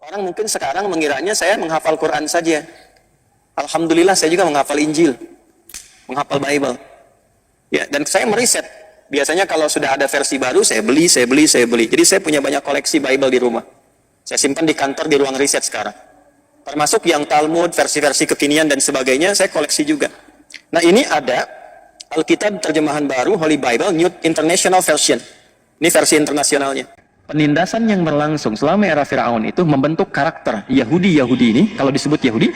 Orang mungkin sekarang mengiranya saya menghafal Quran saja. Alhamdulillah saya juga menghafal Injil, menghafal Bible. Ya, dan saya meriset. Biasanya kalau sudah ada versi baru, saya beli. Jadi saya punya banyak koleksi Bible di rumah. Saya simpan di kantor di ruang riset sekarang. Termasuk yang Talmud, versi-versi kekinian dan sebagainya, saya koleksi juga. Nah, ini ada Alkitab terjemahan baru, Holy Bible, New International Version. Ini versi internasionalnya. Penindasan yang berlangsung selama era Firaun itu membentuk karakter Yahudi ini, kalau disebut Yahudi,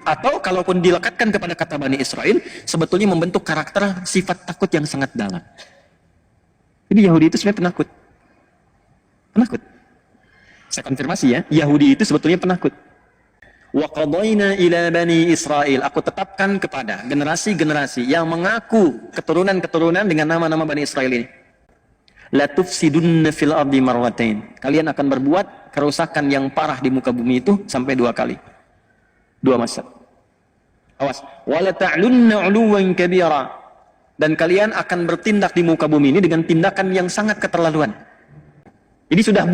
atau kalaupun dilekatkan kepada kata Bani Israel, sebetulnya membentuk karakter sifat takut yang sangat dalam. Jadi Yahudi itu sebenarnya penakut. Penakut. Saya konfirmasi ya, Yahudi itu sebetulnya penakut. Wa qadayna ila Bani Israel, aku tetapkan kepada generasi-generasi yang mengaku keturunan-keturunan dengan nama-nama Bani Israel ini. La tufsidunna fil ardi marwatain. Kalian akan berbuat kerusakan yang parah di muka bumi itu sampai 2 kali. 2 masa. Awas. Wala ta'lunna 'uluwan kabira. Dan kalian akan bertindak di muka bumi ini dengan tindakan yang sangat keterlaluan. Jadi sudah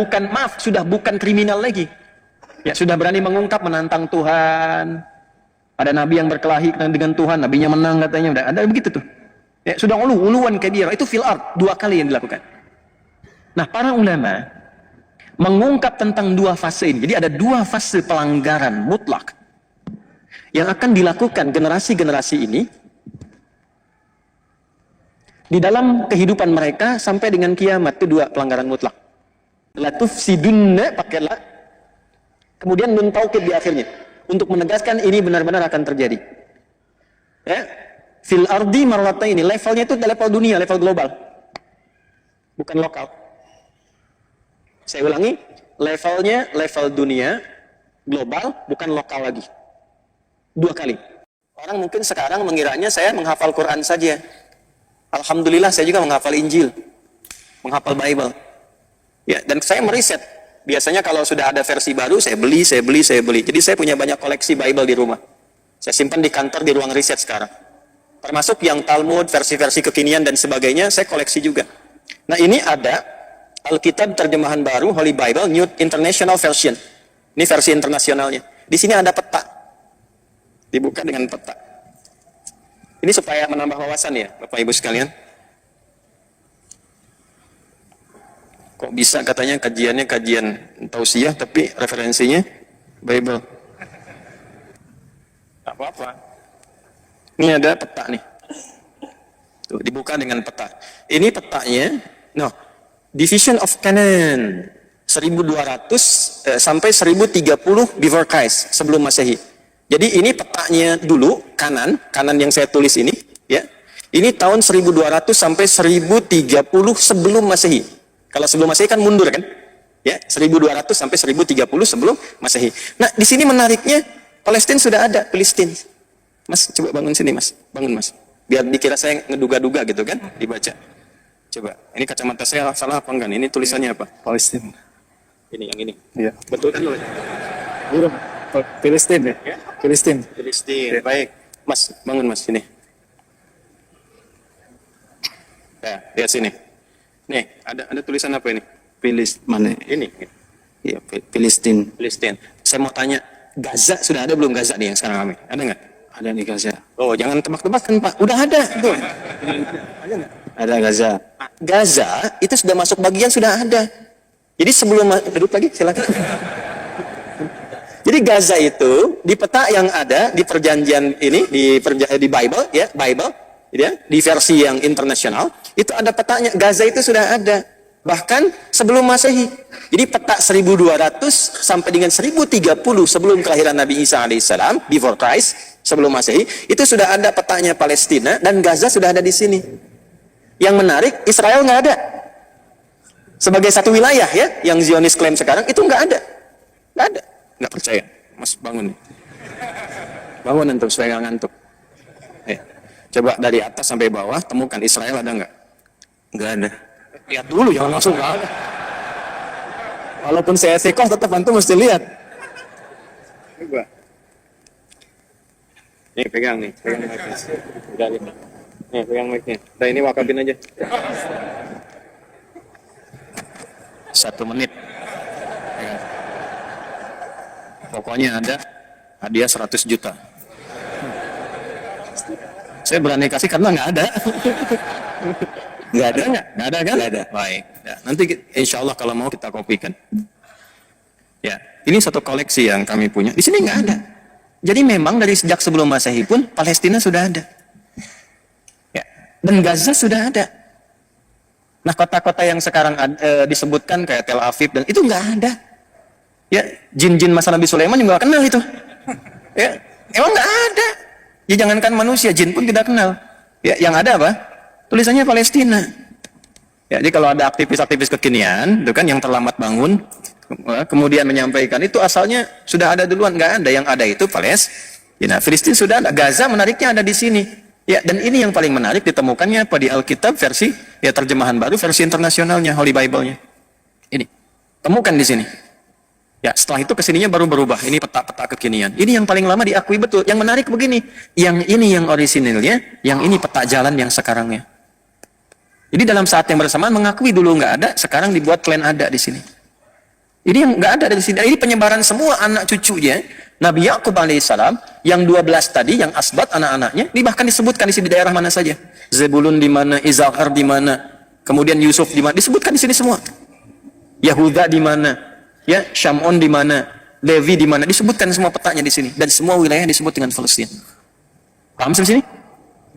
bukan kriminal lagi. Ya, sudah berani mengungkap menantang Tuhan. Ada nabi yang berkelahi dengan Tuhan, nabinya menang katanya. Ada begitu tuh. Ya, sudah uluwan kabira. Itu fil ard 2 kali yang dilakukan. Nah, para ulama mengungkap tentang 2 fase ini. Jadi ada 2 fase pelanggaran mutlak yang akan dilakukan generasi-generasi ini di dalam kehidupan mereka sampai dengan kiamat. Itu 2 pelanggaran mutlak. La tufsidunna pakai la, kemudian nun taukid di akhirnya untuk menegaskan ini benar-benar akan terjadi. Ya, fil ardi marrataini, levelnya itu level dunia, level global, bukan lokal. Saya ulangi, levelnya level dunia, global, bukan lokal lagi. 2 kali. Orang mungkin sekarang mengiranya saya menghafal Quran saja. Alhamdulillah saya juga menghafal Injil, menghafal Bible. Ya, dan saya meriset. Biasanya kalau sudah ada versi baru, saya beli. Jadi saya punya banyak koleksi Bible di rumah. Saya simpan di kantor di ruang riset sekarang. Termasuk yang Talmud, versi-versi kekinian dan sebagainya, saya koleksi juga. Nah, ini ada Alkitab terjemahan baru, Holy Bible, New International Version. Ini versi internasionalnya. Di sini ada peta. Dibuka dengan peta. Ini supaya menambah wawasan ya, Bapak Ibu sekalian. Kok bisa katanya kajiannya kajian tausiah, tapi referensinya Bible. Tak apa-apa. Ini ada peta nih. Tuh, dibuka dengan peta. Ini petanya, Division of Canaan 1200 sampai 1030 before Christ, sebelum Masehi. Jadi ini petanya dulu, kanan yang saya tulis ini, ya. Ini tahun 1200 sampai 1030 sebelum Masehi. Kalau sebelum Masehi kan mundur kan? Ya, 1200 sampai 1030 sebelum Masehi. Nah, di sini menariknya Palestina sudah ada, Palestina. Mas, coba bangun sini, Mas. Bangun, Mas. Biar dikira saya ngeduga-duga gitu kan, dibaca. Coba, ini kacamata saya salah apa enggak? Ini tulisannya apa? Palestina. Ini yang ini. Iya. Betul kan? Belum. Palestina ya? Palestina. Ya. Baik. Mas, bangun Mas sini. Ya, lihat sini. Nih, ada tulisan apa ini? Mana? Ini. Iya, Palestina. Saya mau tanya, Gaza sudah ada belum Gaza nih yang sekarang kami? Ada nggak? Ada nih Gaza. Oh, jangan tebak-tebakan Pak. Udah ada. Tuh. Ada nggak? Ada Gaza. Gaza itu sudah masuk bagian, sudah ada. Jadi sebelum duduk lagi silakan. Jadi Gaza itu di peta yang ada di perjanjian ini di Bible ya, di versi yang internasional itu ada petanya. Gaza itu sudah ada bahkan sebelum Masehi. Jadi peta 1200 sampai dengan 1030 sebelum kelahiran Nabi Isa alaihissalam, before Christ, sebelum Masehi, itu sudah ada petanya Palestina dan Gaza sudah ada di sini. Yang menarik, Israel nggak ada sebagai satu wilayah ya, yang Zionis klaim sekarang itu nggak ada. Nggak percaya, Mas bangun. Bangun antum supaya nggak ngantuk. Coba dari atas sampai bawah temukan Israel ada nggak? Nggak ada. Lihat dulu, jangan langsung nggak ada. Walaupun saya sekoh tetap antum mesti lihat. Coba. Nih pegang mic-nya. Nih pegang mic-nya. Nah ini wakafin aja. 1 menit. pokoknya ada hadiah 100 juta. Saya berani kasih karena nggak ada. Nggak ada. Nggak ada kan? Nggak ada. Baik. Ya, nanti insya Allah kalau mau kita kopikan. Ya, ini satu koleksi yang kami punya. Di sini nggak ada. Jadi memang dari sejak sebelum Masehi pun Palestina sudah ada. Ya, dan Gaza sudah ada. Nah, kota-kota yang sekarang disebutkan kayak Tel Aviv dan itu nggak ada. Ya, jin-jin masa Nabi Sulaiman juga nggak kenal itu. Ya, emang nggak ada. Ya jangankan manusia, jin pun tidak kenal. Ya, yang ada apa? Tulisannya Palestina. Ya, jadi kalau ada aktivis-aktivis kekinian, itu kan yang terlambat bangun, kemudian menyampaikan itu asalnya sudah ada duluan, nggak ada. Yang ada itu Palestina. Filistin sudah ada. Gaza menariknya ada di sini. Ya, dan ini yang paling menarik ditemukannya apa di Alkitab versi ya terjemahan baru versi internasionalnya Holy Bible-nya. Ini temukan di sini. Ya, setelah itu kesininya baru berubah. Ini peta-peta kekinian. Ini yang paling lama diakui betul. Yang menarik begini, yang ini yang orisinilnya, yang ini peta jalan yang sekarangnya. Jadi dalam saat yang bersamaan mengakui dulu nggak ada, sekarang dibuat klaim ada di sini. Ini yang nggak ada di sini. Ini penyebaran semua anak cucunya Nabi Yakub alaihissalam yang 12 tadi, yang asbat anak-anaknya, ini bahkan disebutkan di sini daerah mana saja. Zebulun di mana, Izakar di mana, kemudian Yusuf di mana, disebutkan di sini semua. Yahuda di mana, ya Shamon di mana, Levi di mana, disebutkan semua petanya di sini dan semua wilayah disebut dengan Palestina. Paham sampai sini?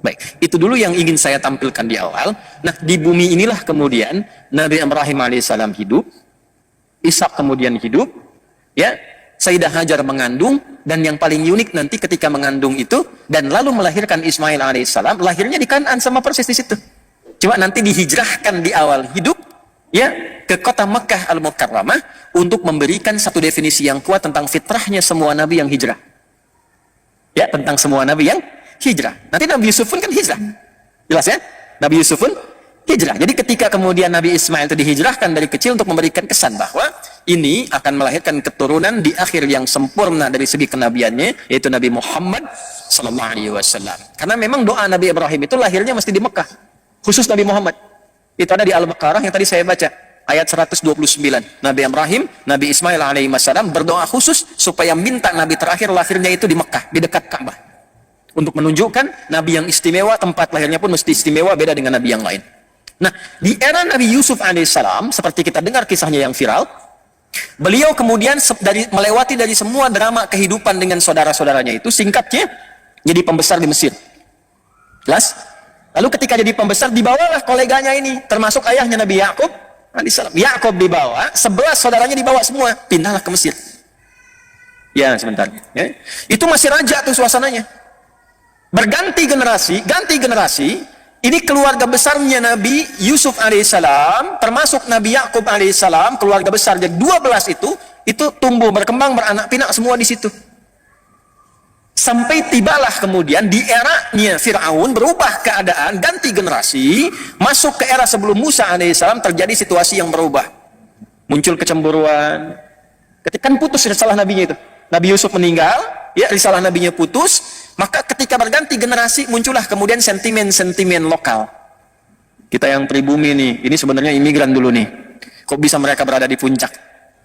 Baik, itu dulu yang ingin saya tampilkan di awal. Nah, di bumi inilah kemudian Nabi Ibrahim alaihissalam hidup, Ishak kemudian hidup, ya, Sayyidah Hajar mengandung, dan yang paling unik nanti ketika mengandung itu dan lalu melahirkan Ismail alaihissalam, lahirnya di Kanaan sama persis di situ. Cuma nanti dihijrahkan di awal hidup, ya, ke kota Mekah Al-Mukarramah untuk memberikan satu definisi yang kuat tentang fitrahnya semua nabi yang hijrah. Ya, tentang semua nabi yang hijrah. Nanti Nabi Yusuf pun kan hijrah. Jelas ya? Nabi Yusuf pun hijrah. Jadi ketika kemudian Nabi Ismail itu dihijrahkan dari kecil untuk memberikan kesan bahwa ini akan melahirkan keturunan di akhir yang sempurna dari segi kenabiannya, yaitu Nabi Muhammad sallallahu alaihi wasallam. Karena memang doa Nabi Ibrahim itu lahirnya mesti di Mekah. Khusus Nabi Muhammad. Itu ada di Al-Baqarah yang tadi saya baca. Ayat 129. Nabi Ibrahim, Nabi Ismail alaihi wasallam berdoa khusus supaya minta Nabi terakhir lahirnya itu di Mekah, di dekat Ka'bah. Untuk menunjukkan Nabi yang istimewa, tempat lahirnya pun mesti istimewa, beda dengan Nabi yang lain. Nah, di era Nabi Yusuf alaihissalam, seperti kita dengar kisahnya yang viral, beliau kemudian melewati dari semua drama kehidupan dengan saudara-saudaranya itu, singkatnya, jadi pembesar di Mesir. Jelas? Lalu ketika jadi pembesar, dibawalah koleganya ini, termasuk ayahnya Nabi Yakub alaihissalam. Yakub dibawa, 11 saudaranya dibawa semua, pindahlah ke Mesir. Ya, sebentar. Ya. Itu masih raja tuh suasananya. Berganti generasi, ini keluarga besarnya Nabi Yusuf alaihissalam, termasuk Nabi Yakub alaihissalam, keluarga besar jadi 12 itu tumbuh, berkembang, beranak pinak semua di situ. Sampai tibalah kemudian di eranya Fir'aun berubah keadaan, ganti generasi, masuk ke era sebelum Musa alaihissalam, terjadi situasi yang berubah. Muncul kecemburuan. Ketika putus risalah nabinya itu. Nabi Yusuf meninggal, ya risalah nabinya putus. Maka ketika berganti generasi muncullah kemudian sentimen-sentimen lokal. Kita yang pribumi nih, ini sebenarnya imigran dulu nih. Kok bisa mereka berada di puncak?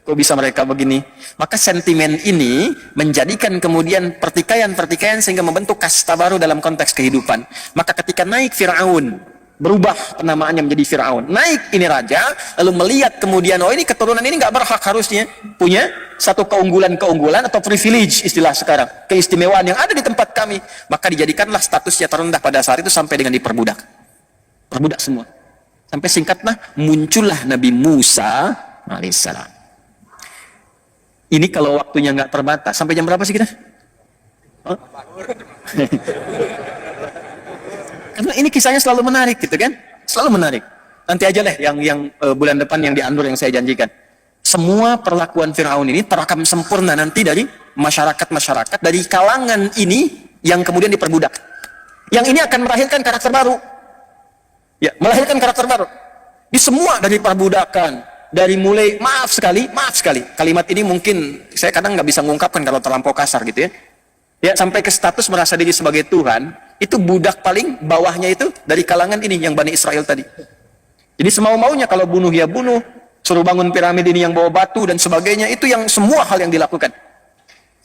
Kok bisa mereka begini? Maka sentimen ini menjadikan kemudian pertikaian-pertikaian sehingga membentuk kasta baru dalam konteks kehidupan. Maka ketika naik Fir'aun, berubah penamaannya menjadi Fir'aun. Naik ini raja, lalu melihat kemudian, oh ini keturunan ini nggak berhak harusnya punya satu keunggulan-keunggulan atau privilege istilah sekarang. Keistimewaan yang ada di tempat kami. Maka dijadikanlah statusnya terendah pada saat itu sampai dengan diperbudak. Perbudak semua. Sampai singkatnya muncullah Nabi Musa alaihissalam. Ini kalau waktunya nggak terbatas, sampai jam berapa sih kita? Oh? Karena ini kisahnya selalu menarik gitu kan, selalu menarik. Nanti aja deh yang bulan depan yang di Andur yang saya janjikan. Semua perlakuan Fir'aun ini terekam sempurna nanti dari masyarakat dari kalangan ini yang kemudian diperbudak. Yang ini akan melahirkan karakter baru. Ya, melahirkan karakter baru. Di semua dari perbudakan, dari mulai maaf sekali. Kalimat ini mungkin saya kadang nggak bisa mengungkapkan kalau terlampau kasar gitu ya. Ya, sampai ke status merasa diri sebagai Tuhan, itu budak paling bawahnya itu dari kalangan ini yang Bani Israel tadi. Jadi semau-maunya kalau bunuh ya bunuh, suruh bangun piramid ini yang bawa batu dan sebagainya, itu yang semua hal yang dilakukan.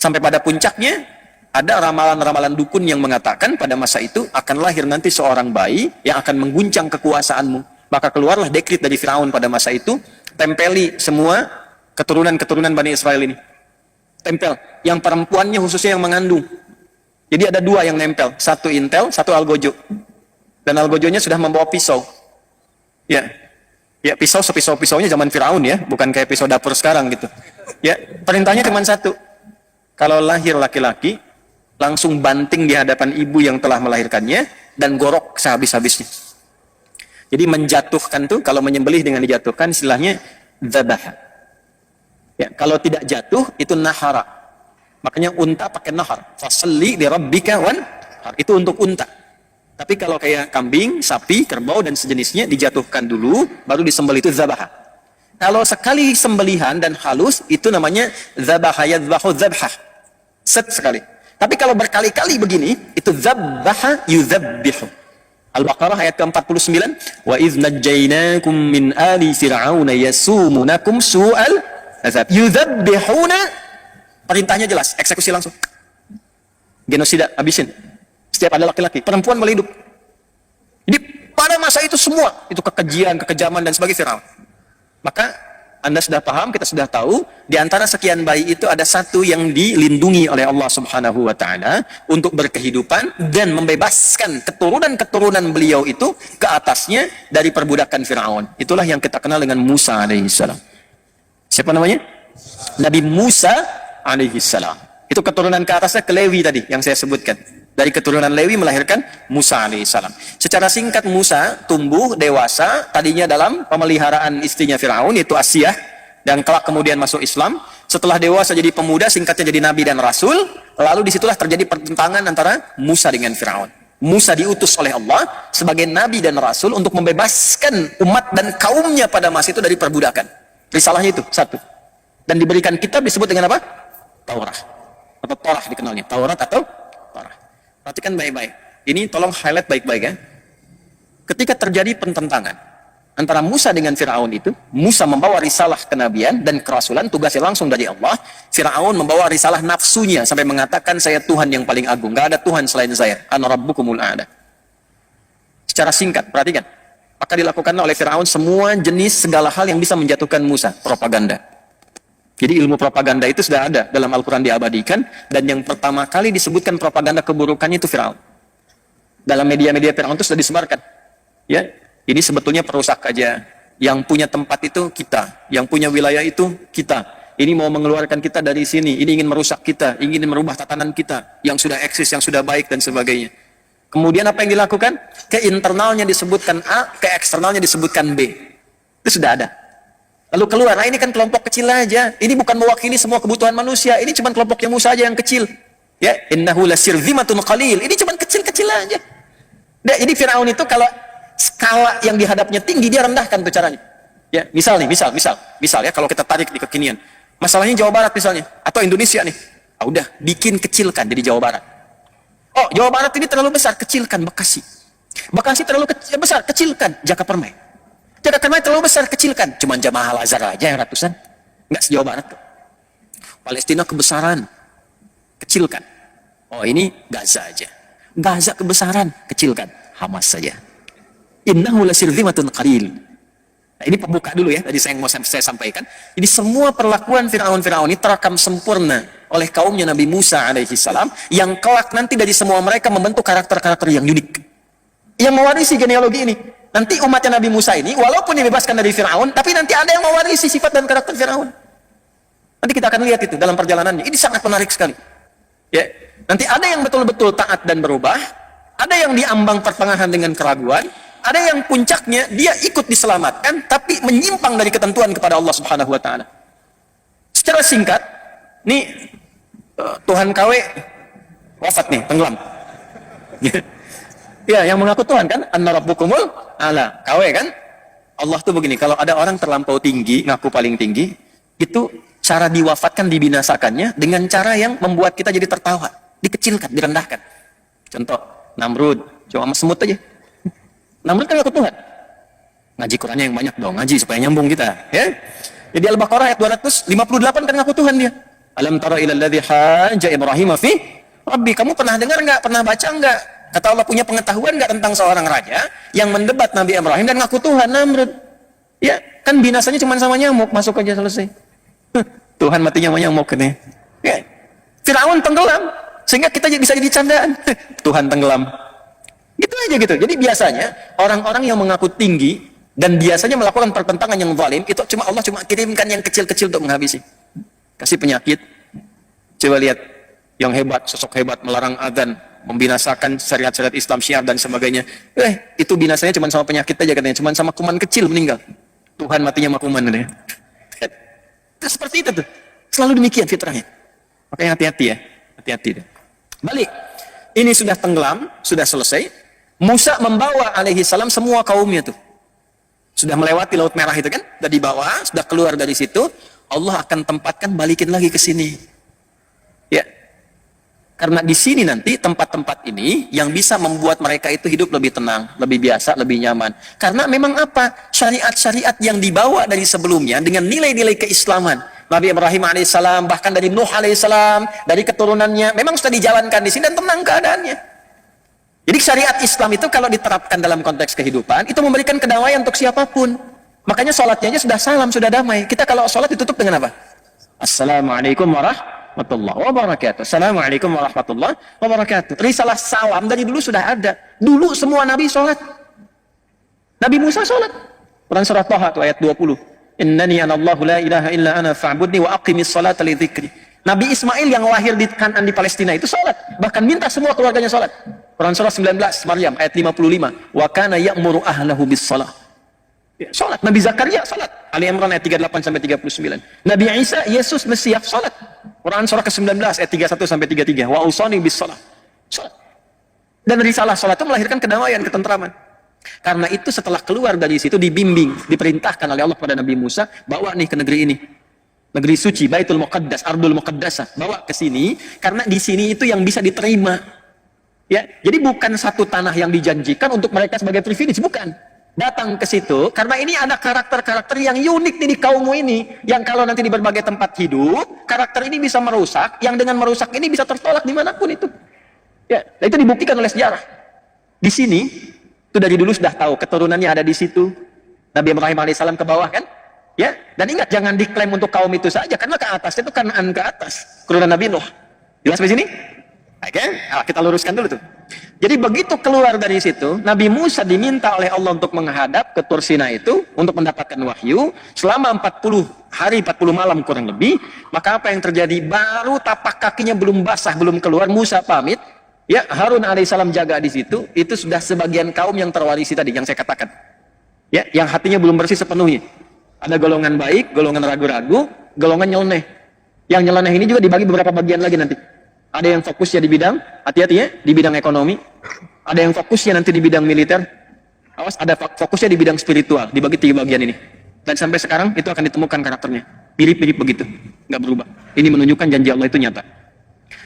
Sampai pada puncaknya, ada ramalan-ramalan dukun yang mengatakan pada masa itu akan lahir nanti seorang bayi yang akan mengguncang kekuasaanmu. Maka keluarlah dekrit dari Firaun pada masa itu, tempeli semua keturunan-keturunan Bani Israel ini. Tempel. Yang perempuannya khususnya yang mengandung. Jadi ada dua yang nempel. Satu intel, satu algojo. Dan algojonya sudah membawa pisau. Ya, ya pisau sepisau-pisaunya zaman Firaun ya, bukan kayak pisau dapur sekarang gitu. Ya, perintahnya cuma satu. Kalau lahir laki-laki, langsung banting di hadapan ibu yang telah melahirkannya dan gorok sehabis-habisnya. Jadi menjatuhkan tuh, kalau menyembelih dengan dijatuhkan istilahnya dzabah. Ya, kalau tidak jatuh itu nahara. Makanya unta pakai nahar. Fasalli li rabbika wan. Itu untuk unta. Tapi kalau kayak kambing, sapi, kerbau dan sejenisnya dijatuhkan dulu, baru disembelih, itu dzabah. Kalau sekali sembelihan dan halus, itu namanya dzabaha yadzbahu dzabhah. Set sekali. Tapi kalau berkali-kali begini, itu dzabbaha yudzabbihu. Al-Baqarah ayat ke-49, wa idz najjaynakum min ali fir'auna yasumunakum su'al azab yudzabbihuna. Perintahnya jelas, eksekusi langsung. Genosida, habisin. Setiap ada laki-laki, perempuan boleh hidup. Jadi pada masa itu semua, itu kekejian, kekejaman dan sebagainya Firaun. Maka Anda sudah paham, kita sudah tahu, di antara sekian bayi itu ada satu yang dilindungi oleh Allah Subhanahu wa taala untuk berkehidupan dan membebaskan keturunan-keturunan beliau itu ke atasnya dari perbudakan Firaun. Itulah yang kita kenal dengan Musa alaihissalam. Siapa namanya? Nabi Musa alaihissalam. Itu keturunan ke atasnya ke Lewi tadi yang saya sebutkan. Dari keturunan Lewi melahirkan Musa alaihissalam. Secara singkat Musa tumbuh dewasa tadinya dalam pemeliharaan istrinya Firaun yaitu Asyah, dan kelak kemudian masuk Islam. Setelah dewasa jadi pemuda, singkatnya jadi nabi dan rasul. Lalu disitulah terjadi pertentangan antara Musa dengan Firaun. Musa diutus oleh Allah sebagai nabi dan rasul untuk membebaskan umat dan kaumnya pada masa itu dari perbudakan. Risalahnya itu satu. Dan diberikan kitab disebut dengan apa? Taurat. Atau Torah dikenalnya. Taurat atau Torah. Perhatikan baik-baik. Ini tolong highlight baik-baik ya. Ketika terjadi pertentangan antara Musa dengan Firaun itu, Musa membawa risalah kenabian dan kerasulan, tugasnya langsung dari Allah. Firaun membawa risalah nafsunya sampai mengatakan saya Tuhan yang paling agung, gak ada Tuhan selain saya. Ana rabbukumul a'la. Secara singkat, perhatikan. Maka dilakukan oleh Firaun semua jenis segala hal yang bisa menjatuhkan Musa, propaganda. Jadi ilmu propaganda itu sudah ada dalam Al-Quran diabadikan, dan yang pertama kali disebutkan propaganda keburukannya itu Firaun. Dalam media-media Firaun itu sudah disebarkan. Ya, ini sebetulnya perusak aja. Yang punya tempat itu kita, yang punya wilayah itu kita. Ini mau mengeluarkan kita dari sini, ini ingin merusak kita, ingin merubah tatanan kita yang sudah eksis, yang sudah baik dan sebagainya. Kemudian apa yang dilakukan? Ke internalnya disebutkan A, ke eksternalnya disebutkan B. Itu sudah ada. Lalu keluar, nah ini kan kelompok kecil aja. Ini bukan mewakili semua kebutuhan manusia. Ini cuma kelompoknya Musa aja yang kecil. Ya, innahu lasirzimatun qalil. Ini cuma kecil-kecil aja. Nah, jadi Firaun itu kalau skala yang dihadapnya tinggi, dia rendahkan tuh caranya. Ya, misal ya kalau kita tarik di kekinian. Masalahnya Jawa Barat misalnya, atau Indonesia nih. Ah, udah, bikin kecilkan jadi Jawa Barat. Oh, Jawa Barat ini terlalu besar, kecilkan Bekasi. Bekasi terlalu besar, kecilkan Jakapermai. Jakapermai terlalu besar, kecilkan. Cuman Jamaah Al-Azhar aja yang ratusan. Enggak se-Jawa Barat. Palestina kebesaran, kecilkan. Oh, ini Gaza aja. Gaza kebesaran, kecilkan. Hamas saja. Innahu lasirzimatun qalil. Nah, ini pembuka dulu ya, tadi saya mau saya sampaikan. Jadi semua perlakuan Firaun ini terekam sempurna oleh kaumnya Nabi Musa alaihissalam, yang kelak nanti dari semua mereka membentuk karakter-karakter yang unik. Yang mewarisi genealogi ini. Nanti umatnya Nabi Musa ini, walaupun dibebaskan dari Firaun, tapi nanti ada yang mewarisi sifat dan karakter Firaun. Nanti kita akan lihat itu dalam perjalanannya. Ini sangat menarik sekali. Ya, nanti ada yang betul-betul taat dan berubah, ada yang diambang pertengahan dengan keraguan, ada yang puncaknya dia ikut diselamatkan, tapi menyimpang dari ketentuan kepada Allah Subhanahu Wa Taala. Secara singkat, nih Tuhan KW wafat nih, tenggelam. Ya, yang mengaku Tuhan kan, Anna Rabbukumul A'la, KW kan. Allah tuh begini, kalau ada orang terlampau tinggi, ngaku paling tinggi, itu cara diwafatkan, dibinasakannya dengan cara yang membuat kita jadi tertawa, dikecilkan, direndahkan. Contoh, Namrud, cuma sama semut aja. Namrud kan ngaku Tuhan. Ngaji Qurannya yang banyak dong, ngaji supaya nyambung kita. Ya. Jadi Al-Baqarah ayat 258 kan ngaku Tuhan dia. Alam tara ila alladhi hajja Ibrahim fi Rabbi. Kamu pernah dengar nggak? Pernah baca nggak? Kata Allah, punya pengetahuan nggak tentang seorang raja yang mendebat Nabi Ibrahim dan ngaku Tuhan, Namrud. Ya, kan binasanya cuma sama nyamuk, masuk aja selesai. Tuhan matinya sama nyamuk katanya. Ya. Firaun tenggelam, sehingga kita bisa jadi candaan. Tuhan tenggelam. Gitu aja gitu. Jadi biasanya orang-orang yang mengaku tinggi dan biasanya melakukan pertentangan yang zalim, itu Allah cuma kirimkan yang kecil-kecil untuk menghabisi. Kasih penyakit. Coba lihat yang hebat, sosok hebat melarang adzan, membinasakan syariat-syariat Islam, Syiah dan sebagainya. Itu binasanya cuma sama penyakit aja katanya, cuma sama kuman kecil meninggal. Tuhan matinya sama kuman katanya. Seperti itu tuh. Selalu demikian fitrahnya. Makanya hati-hati ya. Hati-hati. Balik. Ini sudah tenggelam, sudah selesai. Musa membawa alaihi salam semua kaumnya tuh. Sudah melewati Laut Merah itu kan? Sudah dibawa, sudah keluar dari situ. Allah akan tempatkan balikin lagi ke sini. Ya. Karena di sini nanti tempat-tempat ini yang bisa membuat mereka itu hidup lebih tenang, lebih biasa, lebih nyaman. Karena memang apa? Syariat-syariat yang dibawa dari sebelumnya dengan nilai-nilai keislaman. Nabi Ibrahim alaihissalam, bahkan dari Nuh alaihissalam, dari keturunannya, memang sudah dijalankan di sini dan tenang keadaannya. Jadi syariat Islam itu kalau diterapkan dalam konteks kehidupan, itu memberikan kedamaian untuk siapapun. Makanya sholatnya aja sudah salam, sudah damai. Kita kalau sholat ditutup dengan apa? Assalamualaikum warahmatullahi wabarakatuh. Assalamualaikum warahmatullahi wabarakatuh. Risalah salam dari dulu sudah ada. Dulu semua Nabi sholat. Nabi Musa sholat. Quran surah Taha ayat 20. Innani anallahu la ilaha illa ana fa'budni wa aqimis salata li dzikri. Nabi Ismail yang lahir di Kanan di Palestina itu sholat. Bahkan minta semua keluarganya sholat. Quran surah 19 Maryam ayat 55. Wa kana ya'muru ahlahu bis salah. Sholat. Nabi Zakaria sholat. Ali Imran ayat 38 sampai 39. Nabi Isa, Yesus Mesias sholat. Quran surah ke-19 ayat 31 sampai 33. Wa usani bis salah. Sholat. Dan risalah sholat itu melahirkan kedamaian, ketentraman. Karena itu setelah keluar dari situ dibimbing, diperintahkan oleh Allah kepada Nabi Musa, bawa nih ke negeri ini. Negeri suci, Baitul Muqaddas, Ardul Muqaddasah. Bawa ke sini karena di sini itu yang bisa diterima. Ya, jadi bukan satu tanah yang dijanjikan untuk mereka sebagai privilege, bukan. Datang ke situ karena ini ada karakter-karakter yang unik nih di kaummu ini, yang kalau nanti di berbagai tempat hidup karakter ini bisa merusak, yang dengan merusak ini bisa tertolak dimanapun itu ya. Nah, itu dibuktikan oleh sejarah. Di sini itu dari dulu sudah tahu keturunannya ada di situ. Nabi Ibrahim alaihissalam ke bawah kan ya, dan ingat jangan diklaim untuk kaum itu saja karena ke atas itu Kanaan ke atas keturunan Nabi Nuh. Jelas di sini? Oke, nah, kita luruskan dulu tuh. Jadi begitu keluar dari situ, Nabi Musa diminta oleh Allah untuk menghadap ke Tur Sina itu untuk mendapatkan wahyu selama 40 hari 40 malam kurang lebih. Maka apa yang terjadi? Baru tapak kakinya belum basah, belum keluar, Musa pamit. Ya, Harun alaihissalam jaga di situ. Itu sudah sebagian kaum yang terwarisi tadi yang saya katakan. Ya, yang hatinya belum bersih sepenuhnya. Ada golongan baik, golongan ragu-ragu, golongan nyeleneh. Yang nyeleneh ini juga dibagi beberapa bagian lagi nanti. Ada yang fokusnya di bidang, hati-hati ya, di bidang ekonomi. Ada yang fokusnya nanti di bidang militer. Awas, ada fokusnya di bidang spiritual, dibagi 3 bagian ini. Dan sampai sekarang itu akan ditemukan karakternya. Mirip-mirip begitu, nggak berubah. Ini menunjukkan janji Allah itu nyata.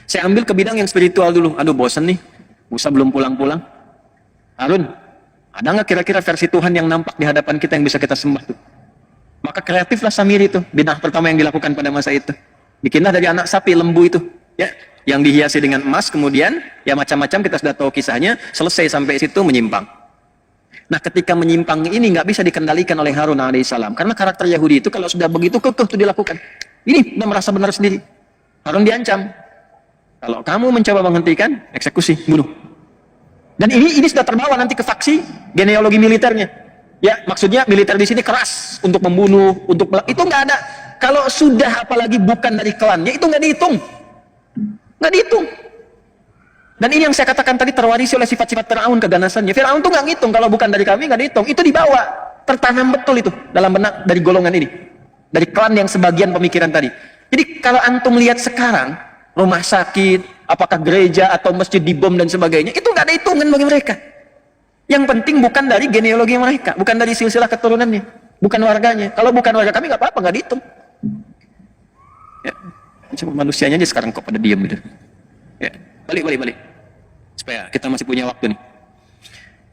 Saya ambil ke bidang yang spiritual dulu. Aduh, bosan nih. Musa belum pulang-pulang. Harun, ada nggak kira-kira versi Tuhan yang nampak di hadapan kita yang bisa kita sembah tuh? Maka kreatiflah Samiri itu, bid'ah pertama yang dilakukan pada masa itu. Bikinlah dari anak sapi lembu itu, ya, yang dihiasi dengan emas, kemudian ya macam-macam kita sudah tahu kisahnya, selesai sampai situ menyimpang. Nah, ketika menyimpang ini nggak bisa dikendalikan oleh Harun alaihissalam, karena karakter Yahudi itu kalau sudah begitu kekeh itu dilakukan. Ini udah merasa benar sendiri. Harun diancam, kalau kamu mencoba menghentikan, eksekusi, bunuh. Dan ini sudah terbawa nanti ke faksi genealogi militernya. Ya, maksudnya militer di sini keras untuk membunuh, itu nggak ada. Kalau sudah apalagi bukan dari klannya, itu nggak dihitung. Nggak dihitung. Dan ini yang saya katakan tadi terwarisi oleh sifat-sifat Fir'aun, keganasannya. Fir'aun tuh nggak ngitung, kalau bukan dari kami nggak dihitung. Itu dibawa, tertanam betul itu dalam benak dari golongan ini, dari klan yang sebagian pemikiran tadi. Jadi kalau antum lihat sekarang rumah sakit, apakah gereja atau masjid dibom dan sebagainya, itu nggak ada hitungan bagi mereka. Yang penting bukan dari genealogi mereka, bukan dari silsilah keturunannya, bukan warganya. Kalau bukan warga kami nggak apa-apa, nggak dihitung. Ya. Cuma manusianya aja sekarang kok pada diam gitu. Ya, balik. Supaya kita masih punya waktu nih.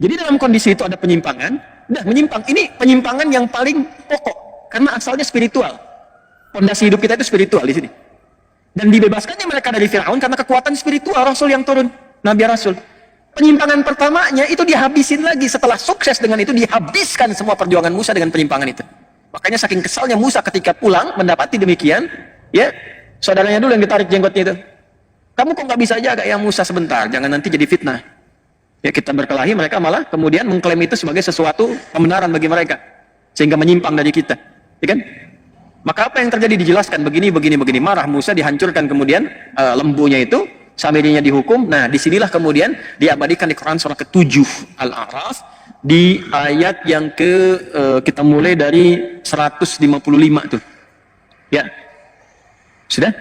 Jadi dalam kondisi itu ada penyimpangan. Nah, menyimpang. Ini penyimpangan yang paling pokok karena asalnya spiritual. Fondasi hidup kita itu spiritual di sini. Dan dibebaskannya mereka dari Fir'aun karena kekuatan spiritual Rasul yang turun, Nabi Rasul. Penyimpangan pertamanya itu dihabisin lagi. Setelah sukses dengan itu, dihabiskan semua perjuangan Musa dengan penyimpangan itu. Makanya saking kesalnya Musa ketika pulang mendapati demikian, ya, saudaranya dulu yang ditarik jenggotnya itu. Kamu kok nggak bisa jaga ya Musa sebentar, jangan nanti jadi fitnah. Ya, kita berkelahi, mereka malah kemudian mengklaim itu sebagai sesuatu kebenaran bagi mereka, sehingga menyimpang dari kita, ya kan? Maka apa yang terjadi dijelaskan begini, marah Musa, dihancurkan kemudian lembunya itu, Samirinya dihukum. Nah, disinilah kemudian diabadikan di Quran surah ke-7 Al-A'raf di ayat yang kita mulai dari 155 tuh. Ya. Sudah?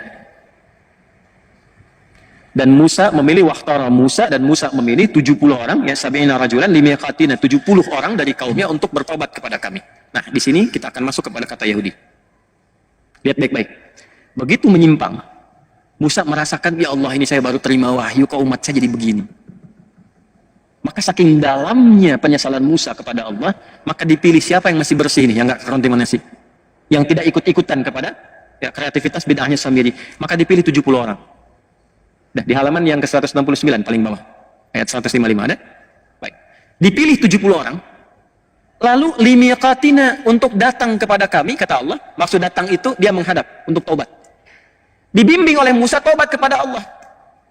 Dan Musa memilih Musa memilih 70 orang, ya, sabiina rajulan limiqatina, 70 orang dari kaumnya untuk bertobat kepada kami. Nah, di sini kita akan masuk kepada kata Yahudi. Lihat baik-baik. Begitu menyimpang, Musa merasakan, ya Allah, ini saya baru terima wahyu, kok umat saya jadi begini. Maka saking dalamnya penyesalan Musa kepada Allah, maka dipilih siapa yang masih bersih nih, yang nggak kerontimanasi, yang tidak ikut-ikutan kepada ya, kreativitas bid'ahnya Samiri. Maka dipilih 70 orang. Nah, di halaman yang ke-169 paling bawah, ayat 155 ada. Baik. Dipilih 70 orang. Lalu limiqatina, untuk datang kepada kami, kata Allah. Maksud datang itu dia menghadap untuk tobat. Dibimbing oleh Musa tobat kepada Allah.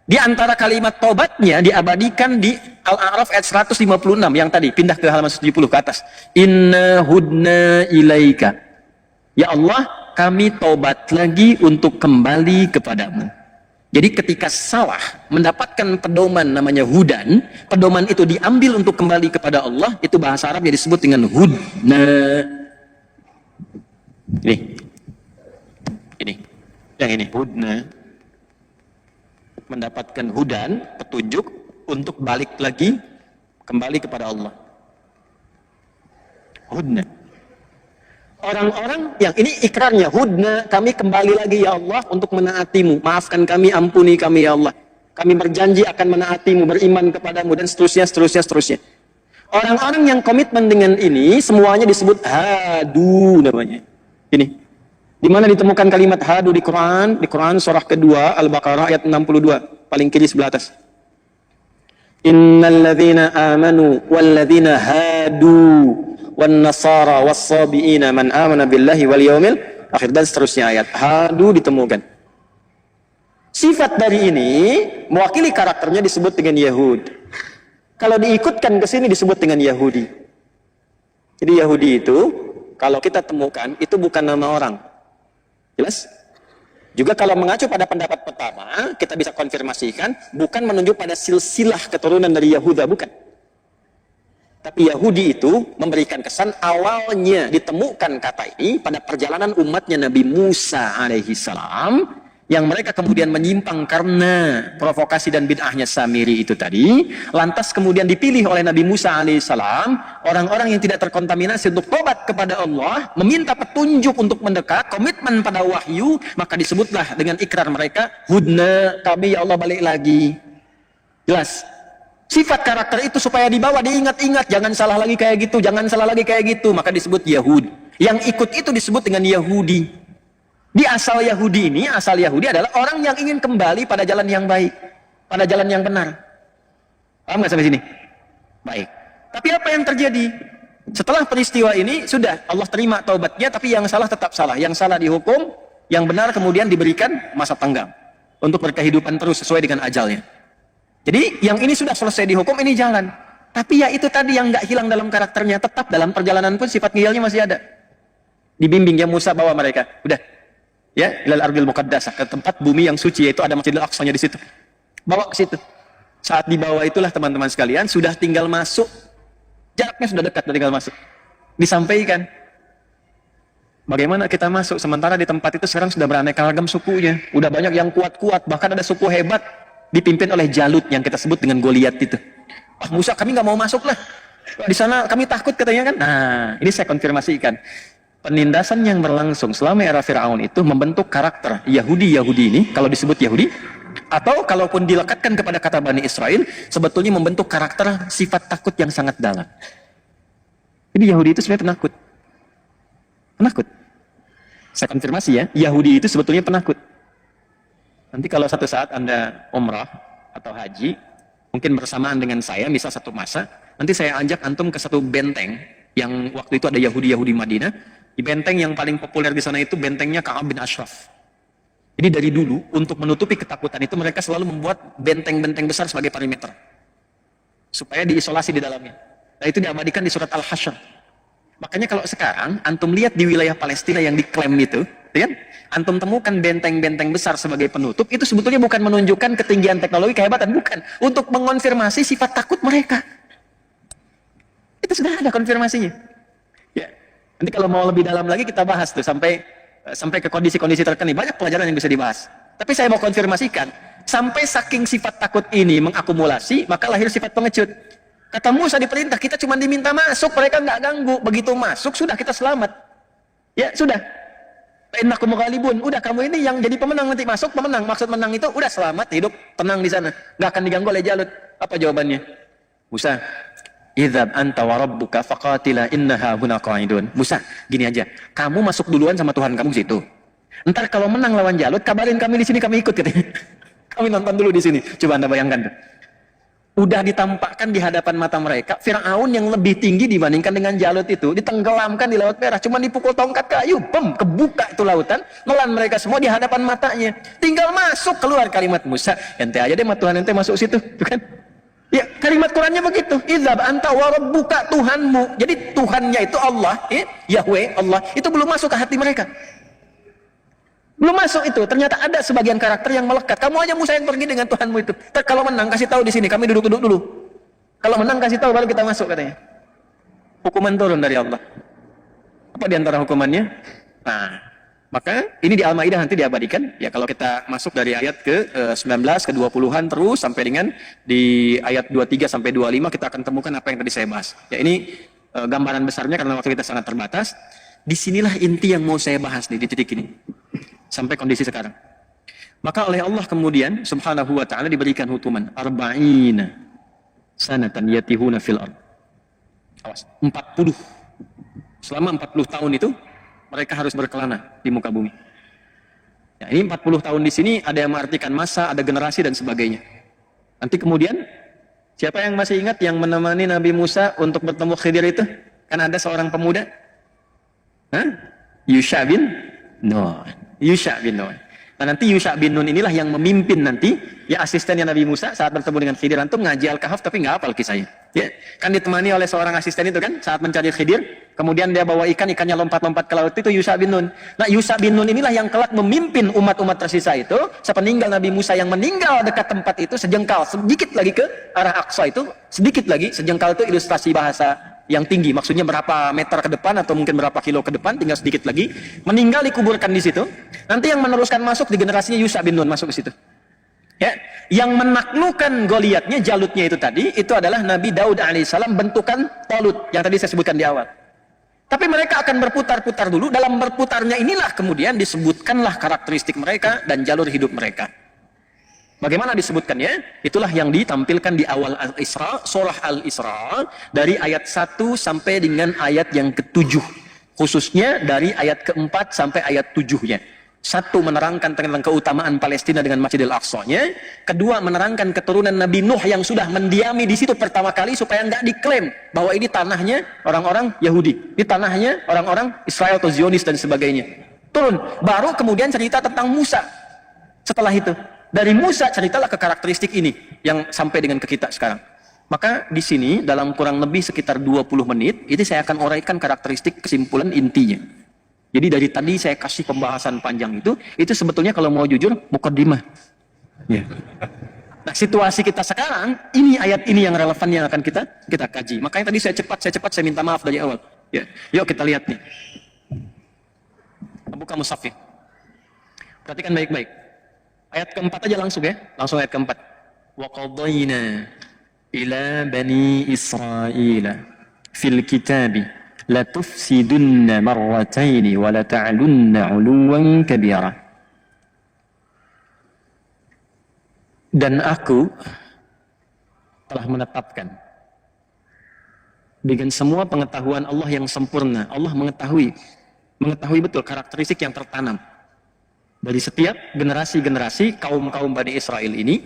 Di antara kalimat tobatnya diabadikan di Al-A'raf ayat 156 yang tadi pindah ke halaman 70 ke atas. Inna hudna ilaika. Ya Allah, kami tobat lagi untuk kembali kepadamu. Jadi ketika salah mendapatkan pedoman namanya hudan, pedoman itu diambil untuk kembali kepada Allah, itu bahasa Arab yang disebut dengan hudna. Ini, yang ini hudna, mendapatkan hudan, petunjuk untuk balik lagi kembali kepada Allah. Hudna. Orang-orang yang ini ikrarnya, hudna, kami kembali lagi ya Allah untuk menaatimu, maafkan kami, ampuni kami ya Allah, kami berjanji akan menaatimu, beriman kepadamu, dan seterusnya. Orang-orang yang komitmen dengan ini semuanya disebut hadu namanya. Ini di mana ditemukan kalimat hadu di Quran? Di Quran surah kedua Al-Baqarah ayat 62 paling kiri sebelah atas. Innal ladzina amanu wal ladzina hadu wan nasara was-sabiina man amana billahi wal yaumil akhir, dan seterusnya ayat. Hadu ditemukan. Sifat dari ini mewakili karakternya disebut dengan Yahud. Kalau diikutkan ke sini disebut dengan Yahudi. Jadi Yahudi itu kalau kita temukan itu bukan nama orang. Jelas? Juga kalau mengacu pada pendapat pertama, kita bisa konfirmasikan bukan menunjuk pada silsilah keturunan dari Yahuda, bukan. Tapi Yahudi itu memberikan kesan awalnya ditemukan kata ini pada perjalanan umatnya Nabi Musa alaihi salam, yang mereka kemudian menyimpang karena provokasi dan bid'ahnya Samiri itu tadi. Lantas kemudian dipilih oleh Nabi Musa alaihi salam orang-orang yang tidak terkontaminasi untuk tobat kepada Allah, meminta petunjuk untuk mendekat, komitmen pada wahyu, maka disebutlah dengan ikrar mereka, hudna, kami ya Allah balik lagi. Jelas? Sifat karakter itu supaya dibawa, diingat-ingat, jangan salah lagi kayak gitu, jangan salah lagi kayak gitu, maka disebut Yahud. Yang ikut itu disebut dengan Yahudi. Di asal Yahudi ini, asal Yahudi adalah orang yang ingin kembali pada jalan yang baik, pada jalan yang benar. Paham nggak sampai sini? Baik. Tapi apa yang terjadi? Setelah peristiwa ini, sudah Allah terima taubatnya, tapi yang salah tetap salah. Yang salah dihukum, yang benar kemudian diberikan masa tenggang untuk berkehidupan terus sesuai dengan ajalnya. Jadi yang ini sudah selesai dihukum, ini jalan. Tapi ya itu tadi yang nggak hilang dalam karakternya, tetap dalam perjalanan pun sifat ngiyalnya masih ada. Dibimbing ya Musa bawa mereka, udah, ya ilal ardil muqaddasah, ke tempat bumi yang suci, yaitu ada Masjidil Aqsanya di situ. Bawa ke situ. Saat dibawa itulah teman-teman sekalian sudah tinggal masuk, jaraknya sudah dekat, sudah tinggal masuk. Disampaikan. Bagaimana kita masuk sementara di tempat itu sekarang sudah beraneka ragam sukunya, udah banyak yang kuat-kuat, bahkan ada suku hebat dipimpin oleh Jalut yang kita sebut dengan Goliat itu. Wah Musa, kami nggak mau masuk lah. Di sana kami takut katanya kan. Nah, ini saya konfirmasikan. Penindasan yang berlangsung selama era Fir'aun itu membentuk karakter Yahudi ini, kalau disebut Yahudi, atau kalaupun dilekatkan kepada kata Bani Israel, sebetulnya membentuk karakter sifat takut yang sangat dalam. Jadi Yahudi itu sebenarnya penakut. Penakut. Saya konfirmasi ya, Yahudi itu sebetulnya penakut. Nanti kalau satu saat Anda umrah atau haji, mungkin bersamaan dengan saya, misal satu masa, nanti saya ajak antum ke satu benteng yang waktu itu ada Yahudi Madinah. Di benteng yang paling populer di sana itu bentengnya Ka'ab bin Ashraf. Jadi dari dulu untuk menutupi ketakutan itu mereka selalu membuat benteng-benteng besar sebagai perimeter supaya diisolasi di dalamnya. Nah itu diabadikan di surat Al-Hasyr. Makanya kalau sekarang antum lihat di wilayah Palestina yang diklaim itu, kan? Antum temukan benteng-benteng besar sebagai penutup, itu sebetulnya bukan menunjukkan ketinggian teknologi, kehebatan, bukan. Untuk mengonfirmasi sifat takut mereka. Itu sudah ada konfirmasinya. Ya. Nanti kalau mau lebih dalam lagi kita bahas tuh sampai ke kondisi-kondisi terkini. Banyak pelajaran yang bisa dibahas. Tapi saya mau konfirmasikan, sampai saking sifat takut ini mengakumulasi, maka lahir sifat pengecut. Kata Musa diperintah, kita cuma diminta masuk, mereka nggak ganggu. Begitu masuk, sudah kita selamat. Ya, sudah. Innakum ghalibun. Udah, kamu ini yang jadi pemenang, nanti masuk pemenang. Maksud menang itu udah selamat, hidup tenang di sana. Nggak akan diganggu oleh Jalut. Apa jawabannya? Musa, idhab anta wa rabbuka faqatila innaha huna qa'idun. Musa, gini aja. Kamu masuk duluan sama Tuhan kamu situ. Ntar kalau menang lawan Jalut, kabarin kami di sini, kami ikut katanya. Kami nonton dulu di sini. Coba Anda bayangkan tuh. Udah ditampakkan di hadapan mata mereka, Fir'aun yang lebih tinggi dibandingkan dengan Jalut itu, ditenggelamkan di Laut Merah, cuma dipukul tongkat kayu, bem, kebuka itu lautan, nelan mereka semua di hadapan matanya. Tinggal masuk, keluar kalimat Musa, ente aja deh, Tuhan ente masuk situ, tuh kan? Ya, kalimat Qurannya begitu. Idzab anta wa rabbuka, Tuhanmu. Jadi Tuhannya itu Allah, Yahweh, Allah, itu belum masuk ke hati mereka. Belum masuk itu. Ternyata ada sebagian karakter yang melekat. Kamu aja Musa yang pergi dengan Tuhanmu itu. Kalau menang kasih tahu di sini, kami duduk-duduk dulu. Kalau menang kasih tahu baru kita masuk katanya. Hukuman turun dari Allah. Apa di antara hukumannya? Nah, maka ini di Al-Maidah nanti diabadikan. Ya kalau kita masuk dari ayat ke 19 ke 20-an terus sampai dengan di ayat 23 sampai 25 kita akan temukan apa yang tadi saya bahas. Ya ini gambaran besarnya karena waktu kita sangat terbatas. Disinilah inti yang mau saya bahas nih di titik ini. Sampai kondisi sekarang. Maka oleh Allah kemudian subhanahu wa ta'ala diberikan hukuman arba'ina sanatan yatihuna fil ard. Awas, 40. Selama 40 tahun itu mereka harus berkelana di muka bumi. Ya, ini 40 tahun di sini ada yang mengartikan masa, ada generasi dan sebagainya. Nanti kemudian siapa yang masih ingat yang menemani Nabi Musa untuk bertemu Khidir itu? Kan ada seorang pemuda. Yusha bin Nun. Yusha bin Nun. Nah nanti Yusha bin Nun inilah yang memimpin nanti ya asistennya Nabi Musa saat bertemu dengan Khidir. Antum ngaji Al-Kahf tapi nggak hafal kisahnya. Ya, kan ditemani oleh seorang asisten itu kan saat mencari Khidir. Kemudian dia bawa ikan, ikannya lompat-lompat ke laut, itu Yusha bin Nun. Nah Yusha bin Nun inilah yang kelak memimpin umat-umat tersisa itu sepeninggal Nabi Musa yang meninggal dekat tempat itu sejengkal sedikit lagi ke arah Aqsa itu, sedikit lagi, sejengkal itu ilustrasi bahasa yang tinggi, maksudnya berapa meter ke depan atau mungkin berapa kilo ke depan, tinggal sedikit lagi, meninggal dikuburkan di situ. Nanti yang meneruskan masuk di generasinya Yusha bin Nun masuk ke situ. Ya, yang menaklukkan Goliatnya, Jalutnya itu tadi, itu adalah Nabi Daud alaihissalam bentukan Talut yang tadi saya sebutkan di awal. Tapi mereka akan berputar-putar dulu, dalam berputarnya inilah kemudian disebutkanlah karakteristik mereka dan jalur hidup mereka. Bagaimana disebutkannya? Itulah yang ditampilkan di awal Al-Isra, surah Al-Isra, dari ayat 1 sampai dengan ayat yang ke-7. Khususnya dari ayat ke-4 sampai ayat 7-nya. Satu, menerangkan tentang keutamaan Palestina dengan Masjidil Aqsa-nya. Kedua, menerangkan keturunan Nabi Nuh yang sudah mendiami di situ pertama kali supaya nggak diklaim bahwa ini tanahnya orang-orang Yahudi. Ini tanahnya orang-orang Israel atau Zionis dan sebagainya. Turun. Baru kemudian cerita tentang Musa. Setelah itu. Dari Musa ceritalah ke karakteristik ini yang sampai dengan ke kita sekarang. Maka di sini dalam kurang lebih sekitar 20 menit ini saya akan uraikan karakteristik kesimpulan intinya. Jadi dari tadi saya kasih pembahasan panjang itu sebetulnya kalau mau jujur mukaddimah. Ya. Nah, situasi kita sekarang ini ayat ini yang relevan yang akan kita kaji. Makanya tadi saya cepat saya minta maaf dari awal. Ya. Yuk kita lihat nih. Buka mushaf ya. Perhatikan baik-baik. Ayat keempat aja langsung ya, langsung ayat keempat. Wa qadayna ila bani Israila fil kitabi la tufsidunna marrataini wa la ta'lunna 'uluwan kabira. Dan aku telah menetapkan dengan semua pengetahuan Allah yang sempurna. Allah mengetahui betul karakteristik yang tertanam. dari setiap generasi-generasi kaum-kaum Bani Israel ini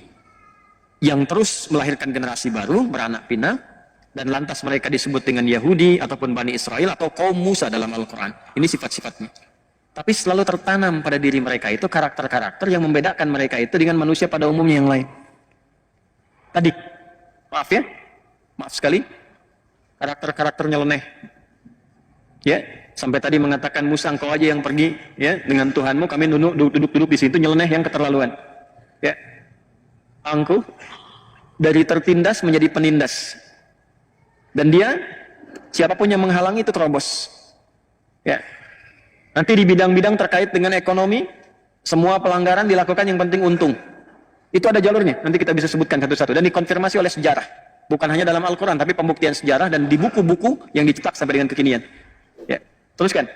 yang terus melahirkan generasi baru, beranak pinak, dan lantas mereka disebut dengan Yahudi ataupun Bani Israel atau kaum Musa dalam Al-Quran. Ini sifat-sifatnya. Tapi selalu tertanam pada diri mereka itu karakter-karakter yang membedakan mereka itu dengan manusia pada umumnya yang lain. Tadi, maaf ya, maaf sekali, karakter-karakter nyeleneh. Ya, sampai tadi mengatakan Musa engkau aja yang pergi ya dengan Tuhanmu, kami duduk di situ, nyeleneh yang keterlaluan. Ya. Angkuh dari tertindas menjadi penindas. Dan dia siapapun yang menghalangi itu terobos. Ya. Nanti di bidang-bidang terkait dengan ekonomi, semua pelanggaran dilakukan yang penting untung. Itu ada jalurnya, nanti kita bisa sebutkan satu-satu dan dikonfirmasi oleh sejarah. Bukan hanya dalam Al-Quran, tapi pembuktian sejarah dan di buku-buku yang dicetak sampai dengan kekinian. Ya, teruskan.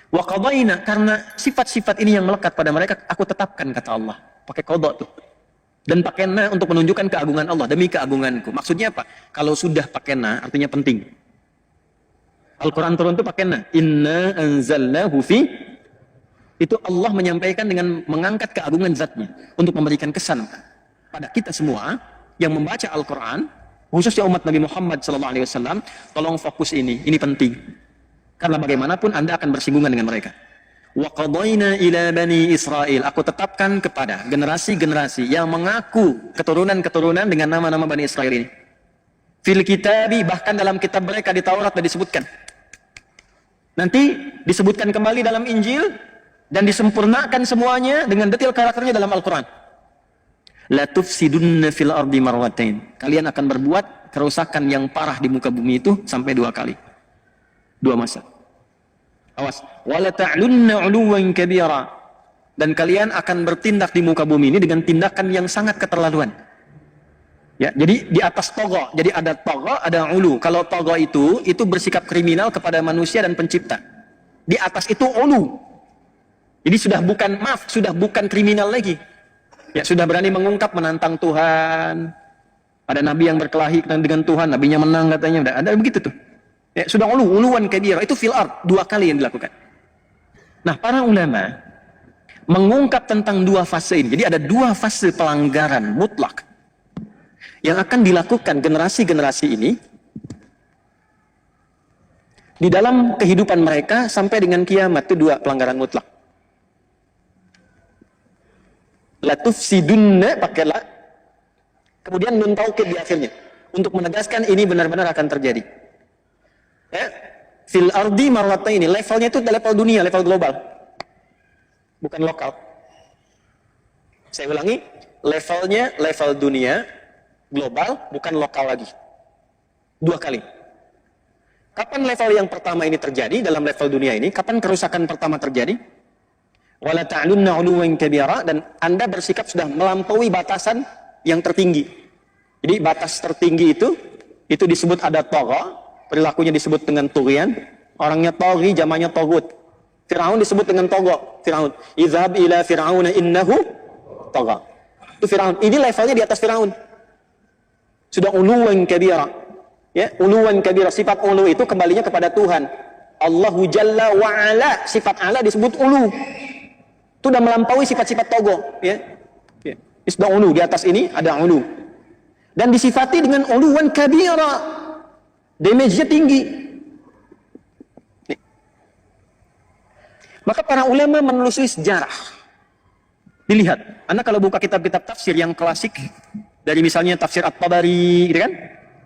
Wa qadaina, karena sifat-sifat ini yang melekat pada mereka, aku tetapkan, kata Allah. Pakai qada tuh. Dan pakai na untuk menunjukkan keagungan Allah, demi keagunganku. Maksudnya apa? Kalau sudah pakai na, artinya penting. Al-Quran turun itu pakai na. Inna anzalnahu fi. Itu Allah menyampaikan dengan mengangkat keagungan zatnya. Untuk memberikan kesan pada kita semua yang membaca Al-Quran, khususnya umat Nabi Muhammad SAW, tolong fokus ini penting. Karena bagaimanapun Anda akan bersinggungan dengan mereka. Wa qadaina ila bani Israel, aku tetapkan kepada generasi-generasi yang mengaku keturunan-keturunan dengan nama-nama Bani Israel ini. Fil kitabi, bahkan dalam kitab mereka di Taurat sudah disebutkan. Nanti disebutkan kembali dalam Injil dan disempurnakan semuanya dengan detail karakternya dalam Al-Quran. La tufsidunna fil ardi marwatain. Kalian akan berbuat kerusakan yang parah di muka bumi itu sampai 2 kali. 2 masa. Awas, wala ta'lunna 'uluwan kabira. Dan kalian akan bertindak di muka bumi ini dengan tindakan yang sangat keterlaluan. Ya, jadi di atas togo, jadi ada togo, ada ulu. Kalau togo itu bersikap kriminal kepada manusia dan pencipta. Di atas itu ulu. Jadi sudah bukan kriminal lagi. Ya, sudah berani mengungkap menantang Tuhan. Ada nabi yang berkelahi dengan Tuhan, nabinya menang katanya. Udah ada begitu tuh. Ya, sudah uluwan kabira, itu fil ard, 2 kali yang dilakukan. Nah, para ulama mengungkap tentang 2 fase ini. Jadi ada 2 fase pelanggaran mutlak yang akan dilakukan generasi-generasi ini di dalam kehidupan mereka sampai dengan kiamat. Itu 2 pelanggaran mutlak. La tufsidunna pakai la, kemudian nun taukid di akhirnya untuk menegaskan ini benar-benar akan terjadi. Ya, fil ardi marrataini, levelnya itu level dunia, level global, bukan lokal. Saya ulangi, levelnya level dunia, global, bukan lokal lagi. 2 kali. Kapan level yang pertama ini terjadi dalam level dunia ini? Kapan kerusakan pertama terjadi? Wala ta'lunna 'uluwan kabira, dan Anda bersikap sudah melampaui batasan yang tertinggi. Jadi batas tertinggi itu disebut ada tagha. Perilakunya disebut dengan tughyan, orangnya taghi, jamannya tagut. Firaun disebut dengan togo. Firaun, izhab ila fir'auna innahu tagha. Itu Firaun. Ini levelnya di atas Firaun. Sudah uluwan kabira. Ya, uluwan kabira, sifat ulu itu kembalinya kepada Tuhan. Allahu jalla wa ala, sifat ala disebut ulu. Itu sudah melampaui sifat-sifat togo, ya. Ya. Sudah ulu, di atas ini ada ulu. Dan disifati dengan uluwan kabira. Damage-nya tinggi. Nih. Maka para ulama menelusuri sejarah. Dilihat, Anda kalau buka kitab-kitab tafsir yang klasik, dari misalnya tafsir At-Tabari, gitu kan?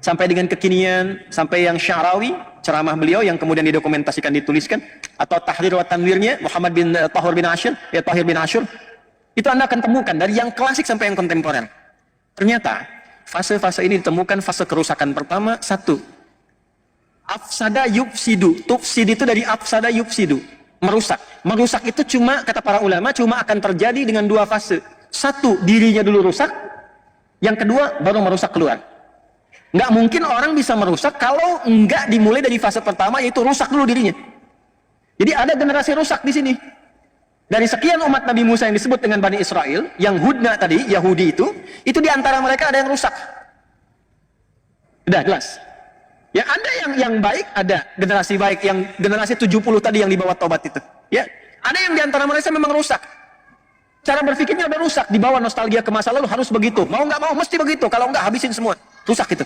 Sampai dengan kekinian, sampai yang Sya'rawi, ceramah beliau yang kemudian didokumentasikan, dituliskan, atau Tahrir wa Tanwirnya Muhammad bin Tahir bin Ashur, itu Anda akan temukan dari yang klasik sampai yang kontemporer. Ternyata fase-fase ini ditemukan fase kerusakan pertama, 1. Afsada yufsidu. Tufsid itu dari afsada yufsidu, merusak. Merusak itu cuma, kata para ulama, cuma akan terjadi dengan 2 fase. 1, dirinya dulu rusak. Yang kedua, baru merusak keluar. Nggak mungkin orang bisa merusak kalau nggak dimulai dari fase pertama, yaitu rusak dulu dirinya. Jadi ada generasi rusak di sini. Dari sekian umat Nabi Musa yang disebut dengan Bani Israel, yang Hudna tadi, Yahudi itu di antara mereka ada yang rusak. Udah jelas. Yang ada yang baik, ada generasi baik, yang generasi 70 tadi yang dibawa tobat itu. Ya, ada yang di antara mereka memang rusak. Cara berpikirnya udah rusak, dibawa nostalgia ke masa lalu, harus begitu. Mau nggak mau, mesti begitu. Kalau nggak, habisin semua. Rusak itu.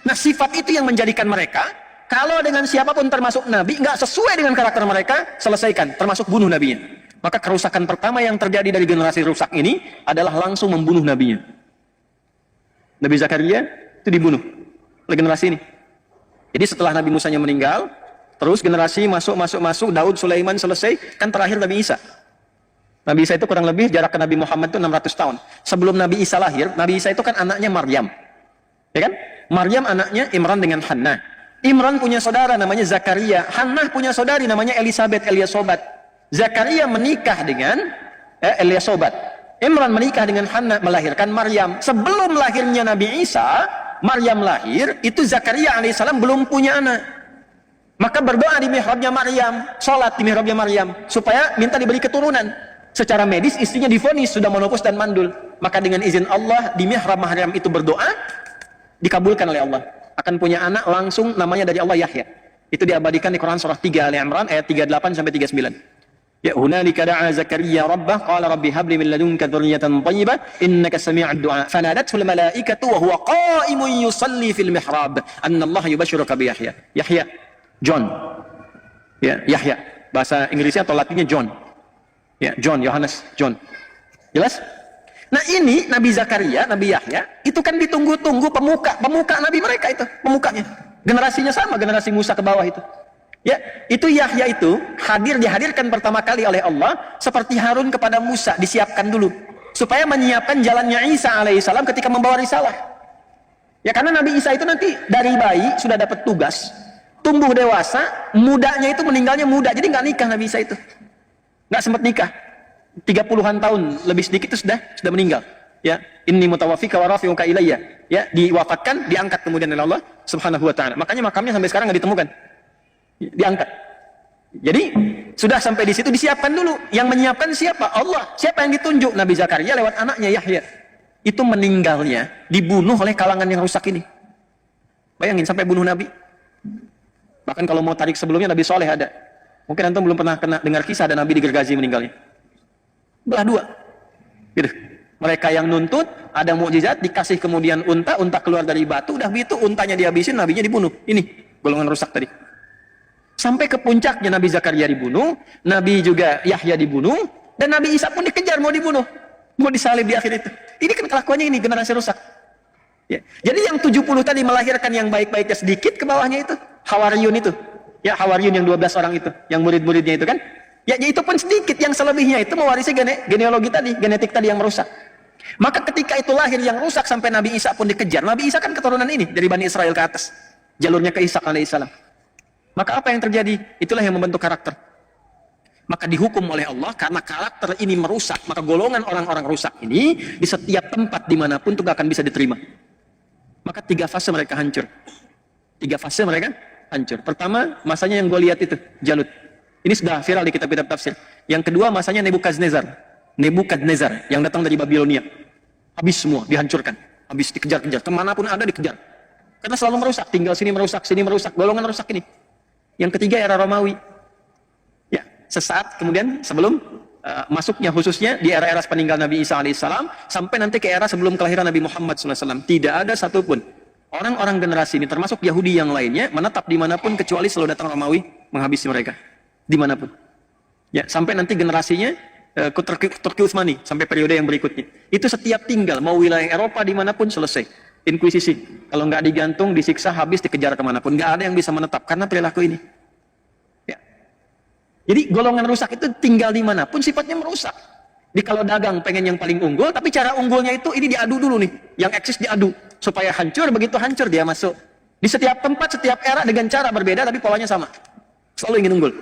Nah, sifat itu yang menjadikan mereka, kalau dengan siapapun termasuk Nabi, nggak sesuai dengan karakter mereka, selesaikan. Termasuk bunuh Nabinya. Maka kerusakan pertama yang terjadi dari generasi rusak ini adalah langsung membunuh Nabinya. Nabi Zakaria itu dibunuh oleh generasi ini. Jadi setelah Nabi Musanya meninggal, terus generasi masuk, Daud, Sulaiman selesai, kan terakhir Nabi Isa. Nabi Isa itu kurang lebih jarak ke Nabi Muhammad itu 600 tahun. Sebelum Nabi Isa lahir, Nabi Isa itu kan anaknya Maryam. Ya kan? Maryam anaknya Imran dengan Hannah. Imran punya saudara namanya Zakaria. Hannah punya saudari namanya Eliasobat. Zakaria menikah dengan Eliasobat. Imran menikah dengan Hannah, melahirkan Maryam. Sebelum lahirnya Nabi Isa, Maryam lahir, itu Zakaria alaihissalam belum punya anak. Maka berdoa di mihrabnya Maryam, sholat di mihrabnya Maryam, supaya minta diberi keturunan. Secara medis istrinya divonis sudah menopause dan mandul. Maka dengan izin Allah di mihrab Maryam itu berdoa, dikabulkan oleh Allah. Akan punya anak langsung, namanya dari Allah, Yahya. Itu diabadikan di Quran surah 3 Ali Imran ayat 38 sampai 39. Ya hunalika da'a Zakaria rabbah qala rabbi habli min ladunka dzurriyyatan thayyibah innaka sami'ud du'a. Fanadathu al malaikatu wa huwa qa'imun yusalli fil mihrab anna Allah yubashshiruka bi Yahya. Yahya, John. Ya, Yahya. Bahasa Inggrisnya atau Latinnya John. Ya, John, Yohanes, John. Jelas? Nah ini Nabi Zakaria, Nabi Yahya, itu kan ditunggu-tunggu pemuka Nabi mereka itu, pemukanya. Generasinya sama, generasi Musa ke bawah itu. Ya, itu Yahya itu dihadirkan pertama kali oleh Allah seperti Harun kepada Musa, disiapkan dulu supaya menyiapkan jalannya Isa alaihissalam ketika membawa risalah. Ya karena Nabi Isa itu nanti dari bayi sudah dapat tugas, tumbuh dewasa, mudanya itu meninggalnya muda, jadi nggak nikah Nabi Isa itu. Nggak sempat nikah, 30-an tahun lebih sedikit itu sudah meninggal. Ya, inni mutawaffika wa rafi'uka ilayya. Ya, diwafatkan, diangkat kemudian oleh Allah Subhanahu wa taala. Makanya makamnya sampai sekarang nggak ditemukan. Diangkat. Jadi sudah sampai di situ disiapkan dulu. Yang menyiapkan siapa? Allah. Siapa yang ditunjuk? Nabi Zakaria lewat anaknya Yahya. Itu meninggalnya dibunuh oleh kalangan yang rusak ini. Bayangin sampai bunuh Nabi. Bahkan kalau mau tarik sebelumnya Nabi Soleh ada. Mungkin antum belum pernah dengar kisah ada Nabi digergaji meninggalnya. Belah dua. Gitu. Mereka yang nuntut, ada mukjizat, dikasih kemudian unta keluar dari batu, udah begitu untanya dihabisin, nabinya dibunuh. Ini golongan rusak tadi. Sampai ke puncaknya Nabi Zakaria dibunuh, Nabi juga Yahya dibunuh, dan Nabi Isa pun dikejar mau dibunuh. Mau disalib di akhir itu. Ini kan kelakuannya ini, generasi rusak. Ya. Jadi yang 70 tadi melahirkan yang baik-baiknya sedikit, ke bawahnya itu Hawariyun itu. Ya, Hawariyun yang 12 orang itu, yang murid-muridnya itu kan. Ya, itu pun sedikit, yang selebihnya itu mewarisi genealogi tadi, genetik tadi yang merusak. Maka ketika itu lahir yang rusak sampai Nabi Isa pun dikejar. Nabi Isa kan keturunan ini dari Bani Israel ke atas. Jalurnya ke Ishak alaihissalam. Maka apa yang terjadi? Itulah yang membentuk karakter. Maka dihukum oleh Allah karena karakter ini merusak. Maka golongan orang-orang rusak ini di setiap tempat dimanapun itu gak akan bisa diterima. Maka 3 fase mereka hancur. 3 fase mereka hancur. Pertama, masanya yang gue lihat itu, Jalut. Ini sudah viral di kitab-kitab tafsir. Yang kedua, masanya Nebukadnezar yang datang dari Babilonia. Habis semua, dihancurkan. Habis dikejar-kejar. Kemanapun ada dikejar. Karena selalu merusak. Tinggal sini merusak. Golongan rusak ini. Yang ketiga, era Romawi. Ya, sesaat kemudian sebelum masuknya khususnya di era-era peninggal Nabi Isa alaihissalam sampai nanti ke era sebelum kelahiran Nabi Muhammad SAW. Tidak ada satupun orang-orang generasi ini, termasuk Yahudi yang lainnya, menetap dimanapun kecuali selalu datang Romawi menghabisi mereka. Dimanapun. Ya, sampai nanti generasinya Turki Utsmani sampai periode yang berikutnya. Itu setiap tinggal, mau wilayah Eropa dimanapun selesai. Inkuisisi. Kalau nggak digantung, disiksa, habis, dikejar kemanapun. Nggak ada yang bisa menetap karena perilaku ini. Ya. Jadi golongan rusak itu tinggal dimanapun sifatnya merusak. Jadi kalau dagang pengen yang paling unggul, tapi cara unggulnya itu ini diadu dulu nih. Yang eksis diadu. Supaya hancur, begitu hancur dia masuk. Di setiap tempat, setiap era dengan cara berbeda tapi polanya sama. Selalu ingin unggul.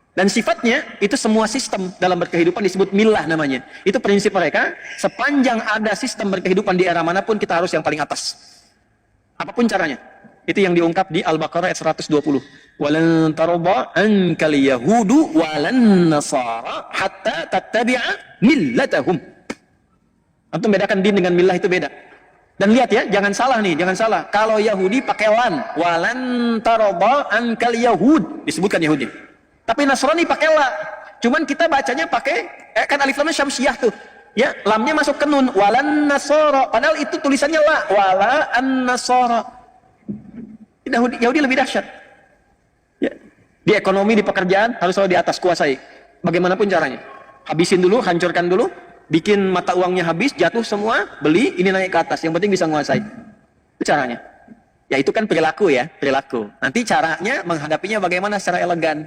Dan sifatnya itu semua sistem dalam berkehidupan disebut millah namanya. Itu prinsip mereka, sepanjang ada sistem berkehidupan di era manapun kita harus yang paling atas. Apapun caranya. Itu yang diungkap di Al-Baqarah ayat 120. Walan tarda ankal yahudu walan nasara hatta tattabi'a millatahum. Antum bedakan din dengan millah itu beda. Dan lihat ya, jangan salah nih, jangan salah. Kalau Yahudi pakai walan tarda ankal yahud, disebutkan Yahudi. Tapi Nasrani pakai la. Cuman kita bacanya pakai kan alif lamnya syamsiyah tuh. Ya, lamnya masuk ke nun. Walan nasara. Padahal itu tulisannya la. Wala an-nasara. Yahudi lebih dahsyat. Ya. Di ekonomi, di pekerjaan harus selalu di atas kuasai. Bagaimanapun caranya. Habisin dulu, hancurkan dulu, bikin mata uangnya habis, jatuh semua, beli, ini naik ke atas. Yang penting bisa menguasai. Itu caranya. Ya itu kan perilaku ya, perilaku. Nanti caranya menghadapinya bagaimana secara elegan.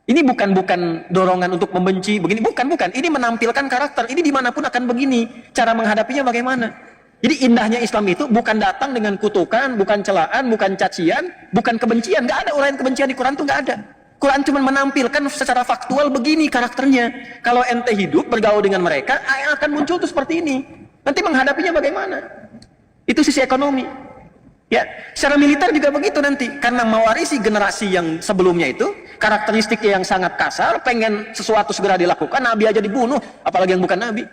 Ini bukan dorongan untuk membenci begini, bukan. Ini menampilkan karakter. Ini dimanapun akan begini. Cara menghadapinya bagaimana? Jadi indahnya Islam itu bukan datang dengan kutukan, bukan celaan, bukan cacian, bukan kebencian. Nggak ada uraian kebencian di Quran tuh nggak ada. Quran cuma menampilkan secara faktual begini karakternya. Kalau ente hidup bergaul dengan mereka, yang akan muncul tuh seperti ini. Nanti menghadapinya bagaimana? Itu sisi ekonomi. Ya, secara militer juga begitu nanti. Karena mewarisi generasi yang sebelumnya itu, karakteristiknya yang sangat kasar, pengen sesuatu segera dilakukan, Nabi aja dibunuh, apalagi yang bukan Nabi.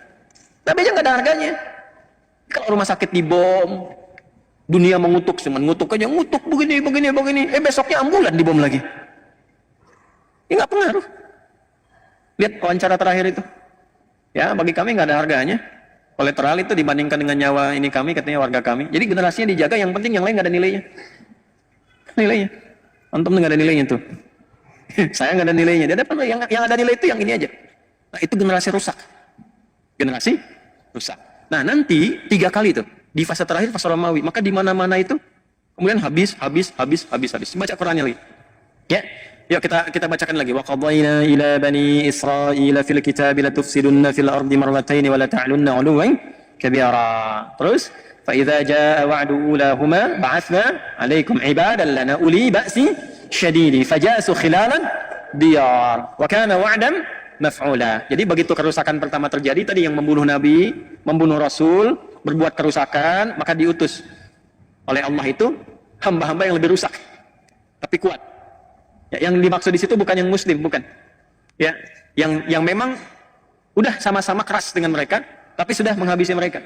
Nabi aja nggak ada harganya. Kalau rumah sakit dibom, dunia mengutuk, ngutuk aja, ngutuk begini. Besoknya ambulan dibom lagi. Ya nggak pengaruh. Lihat wawancara terakhir itu. Ya, bagi kami nggak ada harganya. Kolateral itu dibandingkan dengan nyawa ini kami, katanya warga kami. Jadi generasinya dijaga, yang penting yang lain nggak ada nilainya. Nilainya. Antum nggak ada nilainya tuh. Saya nggak ada nilainya. Dia ada yang ada nilai itu yang ini aja. Nah, itu generasi rusak. Generasi rusak. Nah, nanti 3 kali tuh di fase terakhir, fase Romawi. Maka di mana-mana itu kemudian habis. Baca Qurannya lagi. Ya. Yuk kita bacakan lagi. Wa qadayna ila bani Israila fil kitabi la tufsidunna fil ardi marratayn wa la ta'lunna 'uluwan kabira. Terus fa idza jaa wa'du ulahuma ba'athna 'alaikum 'ibadan lana uli ba'si syadidi fajasu khilalan diyar wa kana wa'dan maf'ula. Jadi begitu kerusakan pertama terjadi tadi, yang membunuh nabi, membunuh rasul, berbuat kerusakan, maka diutus oleh Allah itu hamba-hamba yang lebih rusak tapi kuat. Ya, yang dimaksud di situ bukan yang muslim, bukan. Ya, yang memang udah sama-sama keras dengan mereka, tapi sudah menghabisi mereka.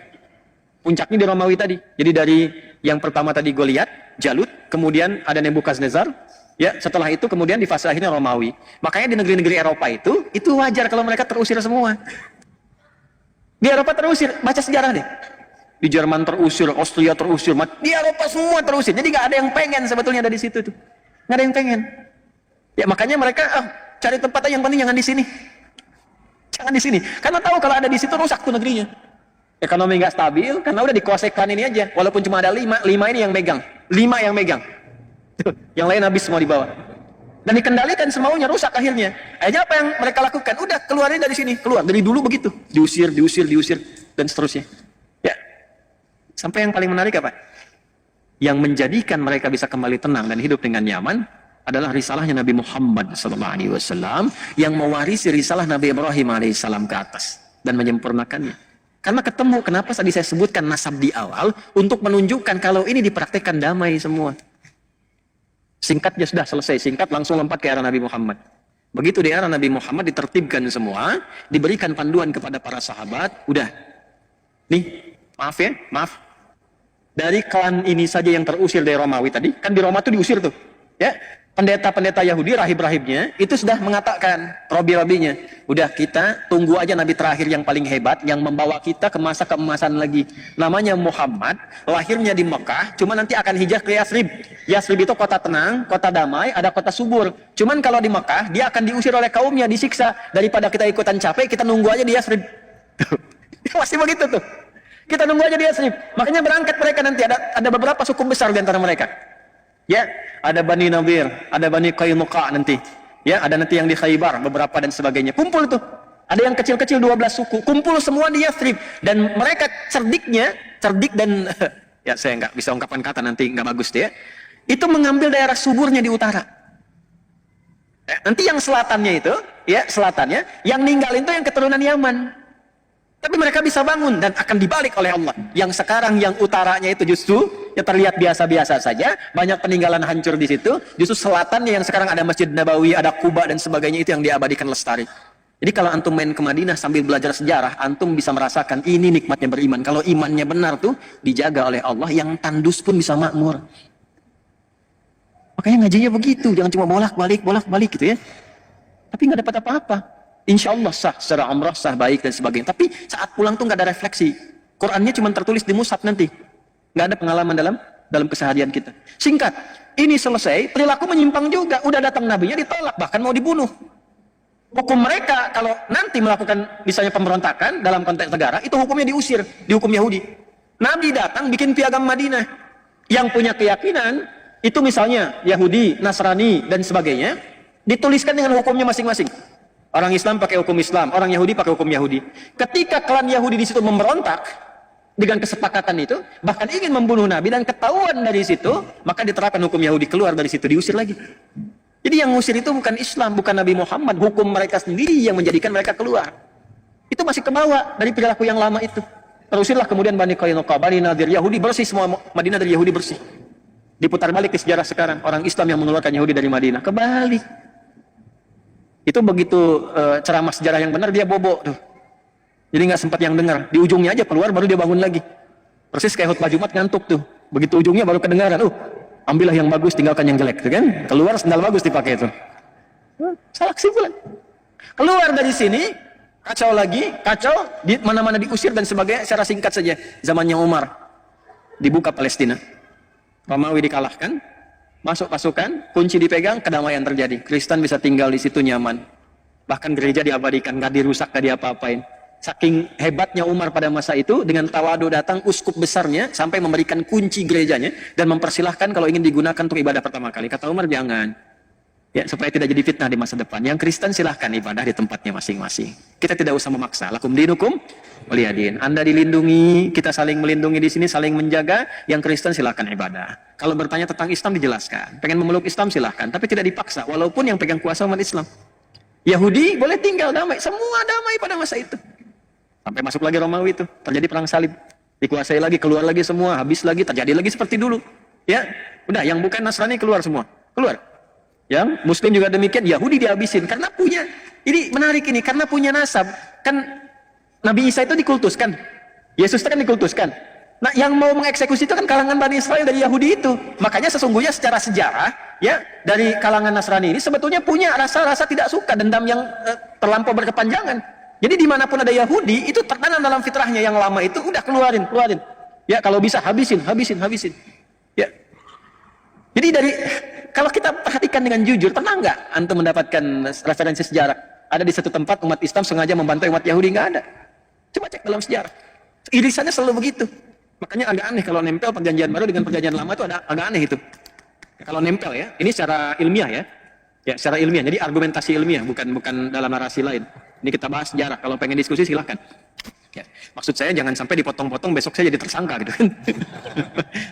Puncaknya di Romawi tadi. Jadi dari yang pertama tadi Goliat, Jalut, kemudian ada Nebukadnezar. Ya, setelah itu kemudian di fase akhirnya Romawi. Makanya di negeri-negeri Eropa itu wajar kalau mereka terusir semua. Di Eropa terusir, baca sejarah deh. Di Jerman terusir, Austria terusir, di Eropa semua terusir. Jadi nggak ada yang pengen sebetulnya ada di situ tuh. Nggak ada yang pengen. Ya makanya mereka cari tempat aja, yang penting jangan di sini. Jangan di sini. Karena tahu kalau ada di situ rusak tuh negerinya. Ekonomi nggak stabil karena udah dikuasai klan ini aja. Walaupun cuma ada 5 ini yang megang. 5 yang megang. Tuh, yang lain habis semua di bawah. Dan dikendalikan semaunya, rusak akhirnya. Akhirnya apa yang mereka lakukan? Udah keluarin dari sini, keluar. Dari dulu begitu. Diusir dan seterusnya. Ya. Sampai yang paling menarik apa? Yang menjadikan mereka bisa kembali tenang dan hidup dengan nyaman adalah risalahnya Nabi Muhammad SAW yang mewarisi risalah Nabi Ibrahim AS ke atas dan menyempurnakannya. Karena ketemu, kenapa tadi saya sebutkan nasab di awal, untuk menunjukkan kalau ini dipraktekkan damai semua. Singkatnya sudah selesai, singkat langsung lompat ke era Nabi Muhammad. Begitu di era Nabi Muhammad ditertibkan semua, diberikan panduan kepada para sahabat, udah. Nih, maaf. Dari klan ini saja yang terusir dari Romawi tadi, kan di Roma tuh diusir tuh. Ya, pendeta-pendeta Yahudi, rahib-rahibnya itu sudah mengatakan, robi-robinya, udah kita tunggu aja nabi terakhir yang paling hebat yang membawa kita ke masa keemasan lagi. Namanya Muhammad, lahirnya di Mekah, cuma nanti akan hijrah ke Yasrib. Yasrib itu kota tenang, kota damai, ada kota subur. Cuman kalau di Mekah, dia akan diusir oleh kaumnya, disiksa. Daripada kita ikutan capek, kita nunggu aja di Yasrib. Masih begitu tuh. Kita nunggu aja di Yasrib. Makanya berangkat mereka nanti, ada beberapa suku besar di antara mereka. Ya, ada Bani Nadir, ada Bani Qainuqa nanti. Ya, ada nanti yang di Khaybar, beberapa dan sebagainya. Kumpul tuh. Ada yang kecil-kecil 12 suku. Kumpul semua di Yathrib. Dan mereka cerdik dan ya saya nggak bisa ungkapkan kata, nanti nggak bagus deh. Itu mengambil daerah suburnya di utara. Nanti yang selatannya itu, ya selatannya, yang ninggalin itu yang keturunan Yaman. Tapi mereka bisa bangun dan akan dibalik oleh Allah. Yang sekarang yang utaranya itu justru ya terlihat biasa-biasa saja, banyak peninggalan hancur di situ. Justru selatannya yang sekarang ada Masjid Nabawi, ada Kuba dan sebagainya, itu yang diabadikan lestari. Jadi kalau antum main ke Madinah sambil belajar sejarah, antum bisa merasakan ini nikmatnya beriman. Kalau imannya benar tuh dijaga oleh Allah, yang tandus pun bisa makmur. Makanya ngajinya begitu, jangan cuma bolak-balik gitu ya. Tapi nggak dapat apa-apa. Insya Allah sah, secara umrah sah, baik dan sebagainya. Tapi saat pulang tuh nggak ada refleksi. Qurannya cuma tertulis di mushaf nanti. Nggak ada pengalaman dalam keseharian kita. Singkat, ini selesai, perilaku menyimpang juga. Udah datang nabinya ditolak, bahkan mau dibunuh. Hukum mereka kalau nanti melakukan misalnya pemberontakan dalam konteks negara, itu hukumnya diusir, dihukum Yahudi. Nabi datang bikin piagam Madinah. Yang punya keyakinan, itu misalnya Yahudi, Nasrani, dan sebagainya, dituliskan dengan hukumnya masing-masing. Orang Islam pakai hukum Islam, orang Yahudi pakai hukum Yahudi. Ketika klan Yahudi di situ memberontak dengan kesepakatan itu, bahkan ingin membunuh Nabi dan ketahuan dari situ, maka diterapkan hukum Yahudi, keluar dari situ, diusir lagi. Jadi yang ngusir itu bukan Islam, bukan Nabi Muhammad, hukum mereka sendiri yang menjadikan mereka keluar. Itu masih kebawa dari perilaku yang lama itu. Terusirlah kemudian Bani Qainuqa, Bani Nadir, Yahudi bersih, semua Madinah dari Yahudi bersih. Diputar balik di sejarah sekarang, orang Islam yang mengeluarkan Yahudi dari Madinah, kebalik. Itu begitu ceramah sejarah yang benar, dia bobo tuh. Jadi nggak sempat yang dengar. Di ujungnya aja keluar, baru dia bangun lagi. Persis kayak khutbah Jumat, ngantuk tuh. Begitu ujungnya baru kedengaran. Ambillah yang bagus, tinggalkan yang jelek, tuh kan? Keluar sendal bagus dipakai itu. Salah kesimpulan. Keluar dari sini, kacau lagi, kacau, di mana-mana diusir dan sebagainya. Secara singkat saja, zamannya Umar dibuka Palestina. Romawi dikalahkan, masuk pasukan, kunci dipegang, kedamaian terjadi. Kristen bisa tinggal di situ nyaman. Bahkan gereja diabadikan, nggak dirusak, nggak diapa-apain. Saking hebatnya Umar pada masa itu, dengan tawadu datang uskup besarnya sampai memberikan kunci gerejanya dan mempersilahkan kalau ingin digunakan untuk ibadah pertama kali. Kata Umar, jangan. Ya, supaya tidak jadi fitnah di masa depan. Yang Kristen silahkan ibadah di tempatnya masing-masing. Kita tidak usah memaksa. Lakum dinukum waliyadin. Anda dilindungi, kita saling melindungi di sini, saling menjaga. Yang Kristen silahkan ibadah. Kalau bertanya tentang Islam dijelaskan. Pengen memeluk Islam silahkan, tapi tidak dipaksa. Walaupun yang pegang kuasa umat Islam. Yahudi boleh tinggal damai, semua damai pada masa itu. Sampai masuk lagi Romawi itu, terjadi perang salib. Dikuasai lagi, keluar lagi semua, habis lagi, terjadi lagi seperti dulu. Ya, udah yang bukan Nasrani keluar semua. Keluar. Yang Muslim juga demikian, Yahudi dihabisin karena punya. Ini menarik ini, karena punya nasab. Kan Nabi Isa itu dikultuskan. Yesus itu kan dikultuskan. Nah, yang mau mengeksekusi itu kan kalangan Bani Israel dari Yahudi itu. Makanya sesungguhnya secara sejarah, ya, dari kalangan Nasrani ini sebetulnya punya rasa-rasa tidak suka, dendam yang terlampau berkepanjangan. Jadi dimanapun ada Yahudi, itu tertanam dalam fitrahnya yang lama itu, udah keluarin. Ya, kalau bisa habisin. Ya. Jadi kalau kita perhatikan dengan jujur, pernah nggak antum mendapatkan referensi sejarah? Ada di satu tempat umat Islam sengaja membantu umat Yahudi? Nggak ada. Coba cek dalam sejarah. Irisannya selalu begitu. Makanya agak aneh kalau nempel perjanjian baru dengan perjanjian lama itu agak aneh itu. Ya, kalau nempel ya, ini secara ilmiah ya. Ya, secara ilmiah. Jadi argumentasi ilmiah, bukan dalam narasi lain. Ini kita bahas sejarah. Kalau pengen diskusi silahkan. Ya, maksud saya jangan sampai dipotong-potong besok saya jadi tersangka gitu kan.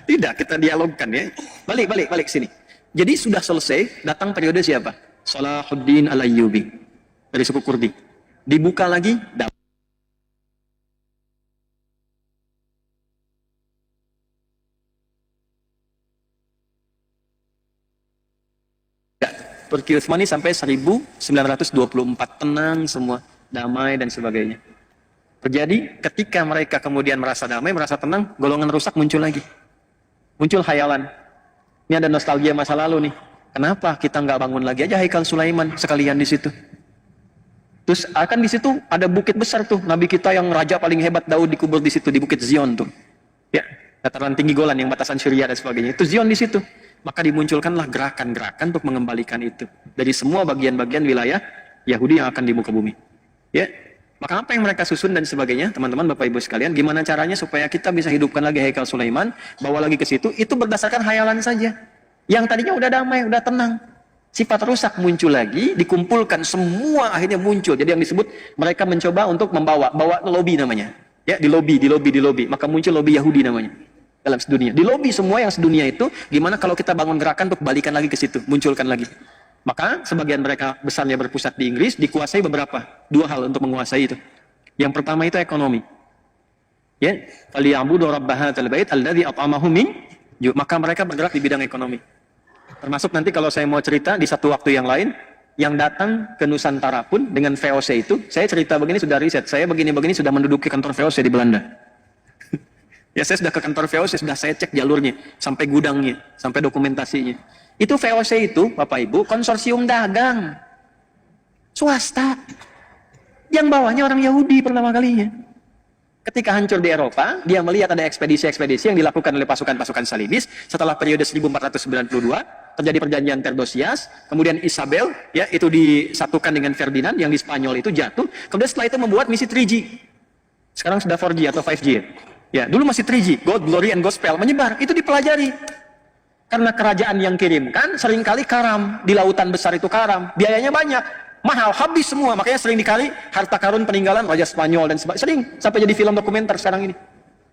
Tidak, kita dialogkan ya. Balik sini. Jadi sudah selesai, datang periode siapa? Salahuddin Al-Ayyubi dari suku Kurdi. Dibuka lagi, Turki Utsmani sampai 1924, tenang semua, damai dan sebagainya. Terjadi ketika mereka kemudian merasa damai, merasa tenang, golongan rusak muncul lagi. Muncul khayalan. Ini ada nostalgia masa lalu nih. Kenapa kita nggak bangun lagi aja Haikal Sulaiman sekalian di situ? Terus akan di situ ada bukit besar tuh, Nabi kita yang raja paling hebat Daud dikubur di situ, di Bukit Zion tuh. Ya, dataran tinggi Golan yang batasan Syria dan sebagainya. Itu Zion di situ. Maka dimunculkanlah gerakan-gerakan untuk mengembalikan itu dari semua bagian-bagian wilayah Yahudi yang akan di muka bumi. Ya, maka apa yang mereka susun dan sebagainya, teman-teman, Bapak Ibu sekalian, gimana caranya supaya kita bisa hidupkan lagi Haikal Sulaiman, bawa lagi ke situ, itu berdasarkan khayalan saja. Yang tadinya udah damai, udah tenang, sifat rusak muncul lagi, dikumpulkan semua akhirnya muncul. Jadi yang disebut mereka mencoba untuk bawa lobby namanya. Ya, di lobby, maka muncul lobby Yahudi namanya. Dalam sedunia, di lobby semua yang sedunia itu, gimana kalau kita bangun gerakan untuk balikan lagi ke situ, munculkan lagi. Maka sebagian mereka besarnya berpusat di Inggris, dikuasai beberapa, dua hal untuk menguasai itu. Yang pertama itu ekonomi. Ya, falyabudu rabb hadzal bait alladzi at'amahum min ju'. Maka mereka bergerak di bidang ekonomi. Termasuk nanti kalau saya mau cerita di satu waktu yang lain, yang datang ke Nusantara pun dengan VOC itu, saya cerita begini sudah riset, saya begini-begini sudah menduduki kantor VOC di Belanda. Ya, saya sudah ke kantor VOC, sudah saya cek jalurnya, sampai gudangnya, sampai dokumentasinya. Itu VOC itu, Bapak Ibu, konsorsium dagang. Swasta. Yang bawahnya orang Yahudi pertama kalinya. Ketika hancur di Eropa, dia melihat ada ekspedisi-ekspedisi yang dilakukan oleh pasukan-pasukan salibis. Setelah periode 1492, terjadi perjanjian Tordesillas, kemudian Isabel, ya, itu disatukan dengan Ferdinand yang di Spanyol itu jatuh. Kemudian setelah itu membuat misi 3G. Sekarang sudah 4G atau 5G. Ya, dulu masih 3G, God, Glory, and Gospel, menyebar. Itu dipelajari. Karena kerajaan yang kirimkan seringkali karam, di lautan besar itu karam, biayanya banyak. Mahal, habis semua, makanya sering dikali harta karun peninggalan Raja Spanyol dan sebagainya, sering sampai jadi film dokumenter sekarang ini.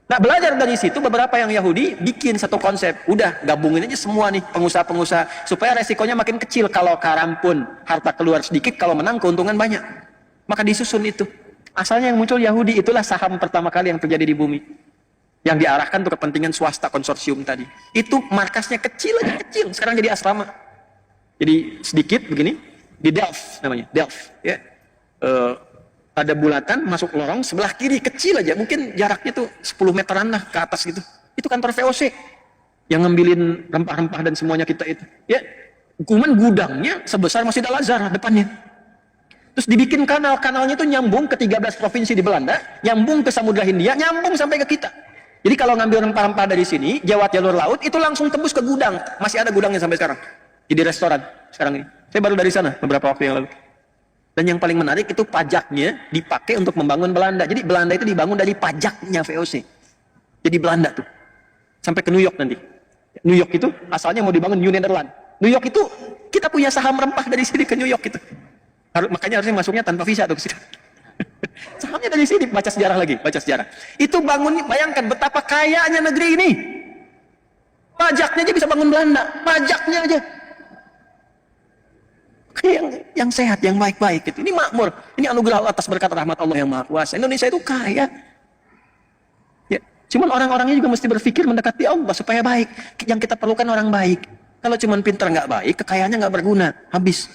Nah, belajar dari situ beberapa yang Yahudi bikin satu konsep, udah gabungin aja semua nih pengusaha-pengusaha supaya resikonya makin kecil. Kalau karam pun harta keluar sedikit, kalau menang keuntungan banyak. Maka disusun itu. Asalnya yang muncul Yahudi, itulah saham pertama kali yang terjadi di bumi. Yang diarahkan untuk kepentingan swasta konsorsium tadi. Itu markasnya kecil aja, kecil. Sekarang jadi asrama. Jadi sedikit begini. Di Delft namanya, Delft, ya. Ada bulatan masuk lorong sebelah kiri kecil aja, mungkin jaraknya tuh 10 meteran lah ke atas gitu. Itu kantor VOC yang ngambilin rempah-rempah dan semuanya kita itu. Ya, cuman gudangnya sebesar Masjid Al-Azhar depannya. Terus dibikin kanalnya itu nyambung ke 13 provinsi di Belanda, nyambung ke Samudra Hindia, nyambung sampai ke kita. Jadi kalau ngambil rempah-rempah dari sini, lewat jalur laut, itu langsung tembus ke gudang. Masih ada gudangnya sampai sekarang. Jadi restoran sekarang ini. Saya baru dari sana beberapa waktu yang lalu. Dan yang paling menarik itu pajaknya dipakai untuk membangun Belanda. Jadi Belanda itu dibangun dari pajaknya VOC. Jadi Belanda tuh. Sampai ke New York nanti. New York itu asalnya mau dibangun New Netherlands. New York itu kita punya saham rempah dari sini ke New York itu. Makanya harusnya masuknya tanpa visa tuh ke situ. Sahamnya dari sini, baca sejarah lagi, baca sejarah. Itu bangun, bayangkan betapa kayanya negeri ini. Pajaknya aja bisa bangun Belanda, pajaknya aja. Yang sehat, yang baik-baik gitu. Ini makmur, ini anugerah Allah atas berkat rahmat Allah yang Maha Kuasa. Indonesia itu kaya. Ya, cuman orang-orangnya juga mesti berpikir mendekati Allah supaya baik. Yang kita perlukan orang baik. Kalau cuman pintar nggak baik, kekayaannya nggak berguna, habis.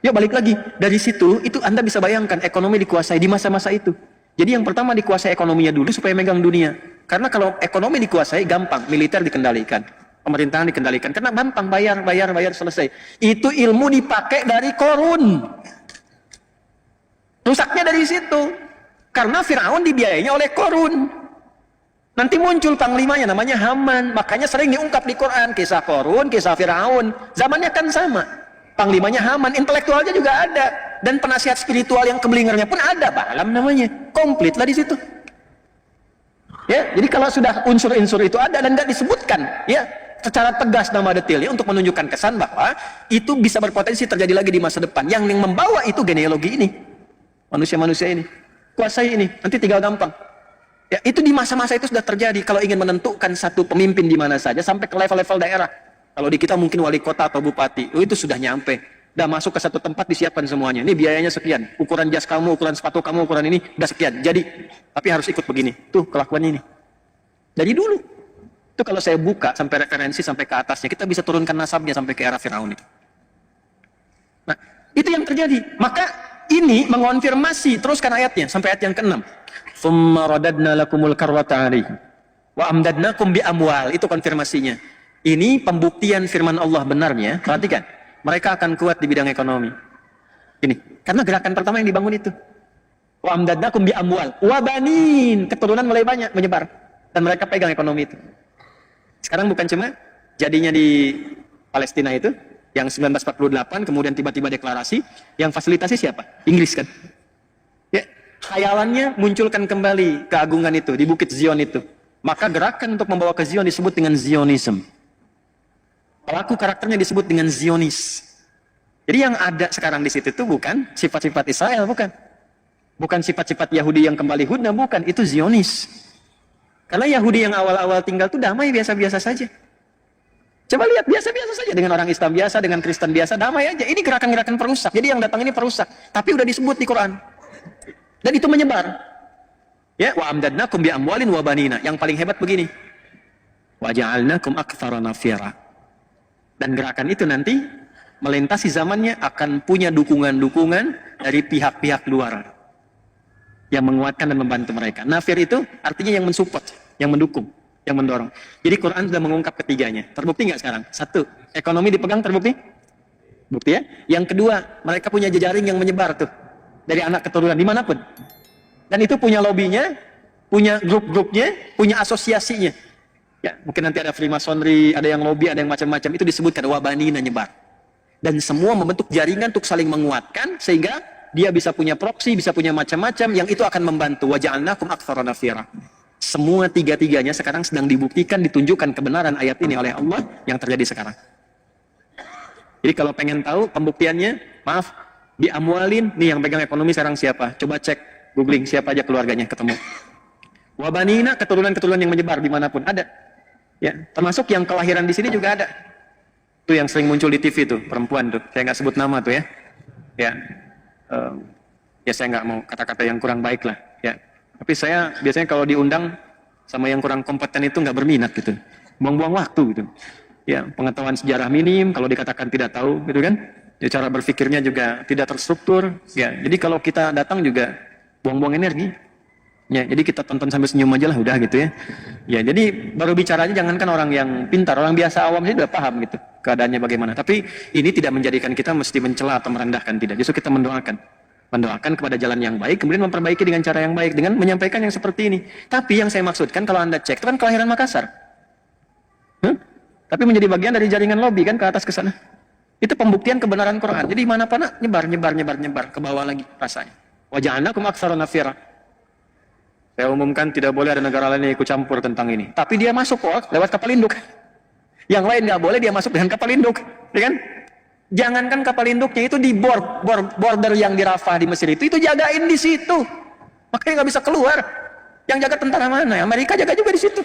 Ya balik lagi dari situ, itu Anda bisa bayangkan ekonomi dikuasai di masa-masa itu. Jadi yang pertama dikuasai ekonominya dulu supaya megang dunia. Karena kalau ekonomi dikuasai gampang, militer dikendalikan. Pemerintahan dikendalikan karena gampang bayar selesai. Itu ilmu dipakai dari Korun. Rusaknya dari situ. Karena Firaun dibiayainya oleh Korun. Nanti muncul panglimanya namanya Haman. Makanya sering diungkap di Quran kisah Korun, kisah Firaun. Zamannya kan sama. Panglimanya Haman, intelektualnya juga ada dan penasihat spiritual yang kebelingernya pun ada, Balaam namanya. Komplit lah di situ. Ya, jadi kalau sudah unsur-unsur itu ada dan nggak disebutkan, ya secara tegas nama detailnya untuk menunjukkan kesan bahwa itu bisa berpotensi terjadi lagi di masa depan. Yang membawa itu genealogi ini, manusia-manusia ini, kuasai ini, nanti tinggal gampang. Ya, itu di masa-masa itu sudah terjadi. Kalau ingin menentukan satu pemimpin di mana saja sampai ke level-level daerah. Kalau di kita mungkin wali kota atau bupati, itu sudah nyampe. Udah masuk ke satu tempat disiapkan semuanya. Ini biayanya sekian, ukuran jas kamu, ukuran sepatu kamu, ukuran ini udah sekian. Jadi, tapi harus ikut begini. Tuh kelakuannya ini. Dari dulu. Itu kalau saya buka sampai referensi sampai ke atasnya, kita bisa turunkan nasabnya sampai ke era Firaun itu. Nah, itu yang terjadi. Maka ini mengonfirmasi, teruskan ayatnya sampai ayat yang ke-6. Tsumma radadna lakumul karrata 'alaihim wa amdadnakum bi amwal. Itu konfirmasinya. Ini pembuktian firman Allah benarnya. Perhatikan, mereka akan kuat di bidang ekonomi. Ini, karena gerakan pertama yang dibangun itu. Wa amdadnakum bi amwal wa banin. Keturunan mulai banyak menyebar dan mereka pegang ekonomi itu. Sekarang bukan cuma jadinya di Palestina itu yang 1948 kemudian tiba-tiba deklarasi, yang fasilitasi siapa? Inggris kan. Ya, khayalannya munculkan kembali keagungan itu di Bukit Zion itu. Maka gerakan untuk membawa ke Zion disebut dengan Zionism. Pelaku karakternya disebut dengan Zionis. Jadi yang ada sekarang di situ itu bukan sifat-sifat Israel, bukan. Bukan sifat-sifat Yahudi yang kembali hudna, bukan. Itu Zionis. Karena Yahudi yang awal-awal tinggal itu damai biasa-biasa saja. Coba lihat, biasa-biasa saja. Dengan orang Islam biasa, dengan Kristen biasa, damai aja. Ini gerakan-gerakan perusak. Jadi yang datang ini perusak. Tapi udah disebut di Quran. Dan itu menyebar. Ya, wa amdadnakum bi amwalin wa banina. Yang paling hebat begini. Wa ja'alnakum aktsara nafira. Dan gerakan itu nanti melintasi zamannya akan punya dukungan-dukungan dari pihak-pihak luar yang menguatkan dan membantu mereka. Nafir itu artinya yang mensupport, yang mendukung, yang mendorong. Jadi Quran sudah mengungkap ketiganya. Terbukti nggak sekarang? Satu, ekonomi dipegang, terbukti? Bukti ya. Yang kedua, mereka punya jejaring yang menyebar tuh. dari anak keturunan dimanapun. Dan itu punya lobbynya, punya grup-grupnya, punya asosiasinya. Ya, mungkin nanti ada Freemasonry, ada yang lobby, ada yang macam-macam. Itu disebutkan wabanina, nyebar. Dan semua membentuk jaringan untuk saling menguatkan sehingga dia bisa punya proksi, bisa punya macam-macam yang itu akan membantu. Wa ja'alnakum aktsara nafira. Semua tiga-tiganya sekarang sedang dibuktikan, ditunjukkan kebenaran ayat ini oleh Allah yang terjadi sekarang. Jadi kalau pengen tahu pembuktiannya, maaf, di amwalin, nih yang pegang ekonomi sekarang siapa? Coba cek, googling siapa aja keluarganya, ketemu. Wabanina, keturunan-keturunan yang menyebar dimanapun ada. Ya, termasuk yang kelahiran di sini juga ada. Itu yang sering muncul di TV tuh, perempuan tuh. Saya nggak sebut nama tuh ya. Ya, ya saya nggak mau kata-kata yang kurang baik lah. Ya, tapi saya biasanya kalau diundang sama yang kurang kompeten itu nggak berminat gitu, buang-buang waktu gitu. Ya, pengetahuan sejarah minim, kalau dikatakan tidak tahu gitu kan. Ya, cara berpikirnya juga tidak terstruktur. Ya, jadi kalau kita datang juga buang-buang energi. Ya, jadi kita tonton sambil senyum aja lah udah gitu ya. Ya, jadi baru bicaranya jangankan orang yang pintar, orang biasa awam sih udah paham gitu keadaannya bagaimana. Tapi ini tidak menjadikan kita mesti mencela atau merendahkan, tidak. Justru kita mendoakan kepada jalan yang baik, kemudian memperbaiki dengan cara yang baik dengan menyampaikan yang seperti ini. Tapi yang saya maksudkan kalau Anda cek itu kan kelahiran Makassar. Tapi menjadi bagian dari jaringan lobby kan ke atas ke sana. Itu pembuktian kebenaran Quran. Jadi mana pana nyebar ke bawah lagi rasanya. Wa ja'alnakum aktsara nafira. Saya umumkan tidak boleh ada negara lain yang ikut campur tentang ini. Tapi dia masuk kok lewat kapal induk. Yang lain nggak boleh, dia masuk dengan kapal induk, ya kan? Jangankan kapal induknya itu di border yang di Rafah di Mesir itu jagain di situ. Makanya nggak bisa keluar. Yang jaga tentara mana? Amerika jaga juga di situ.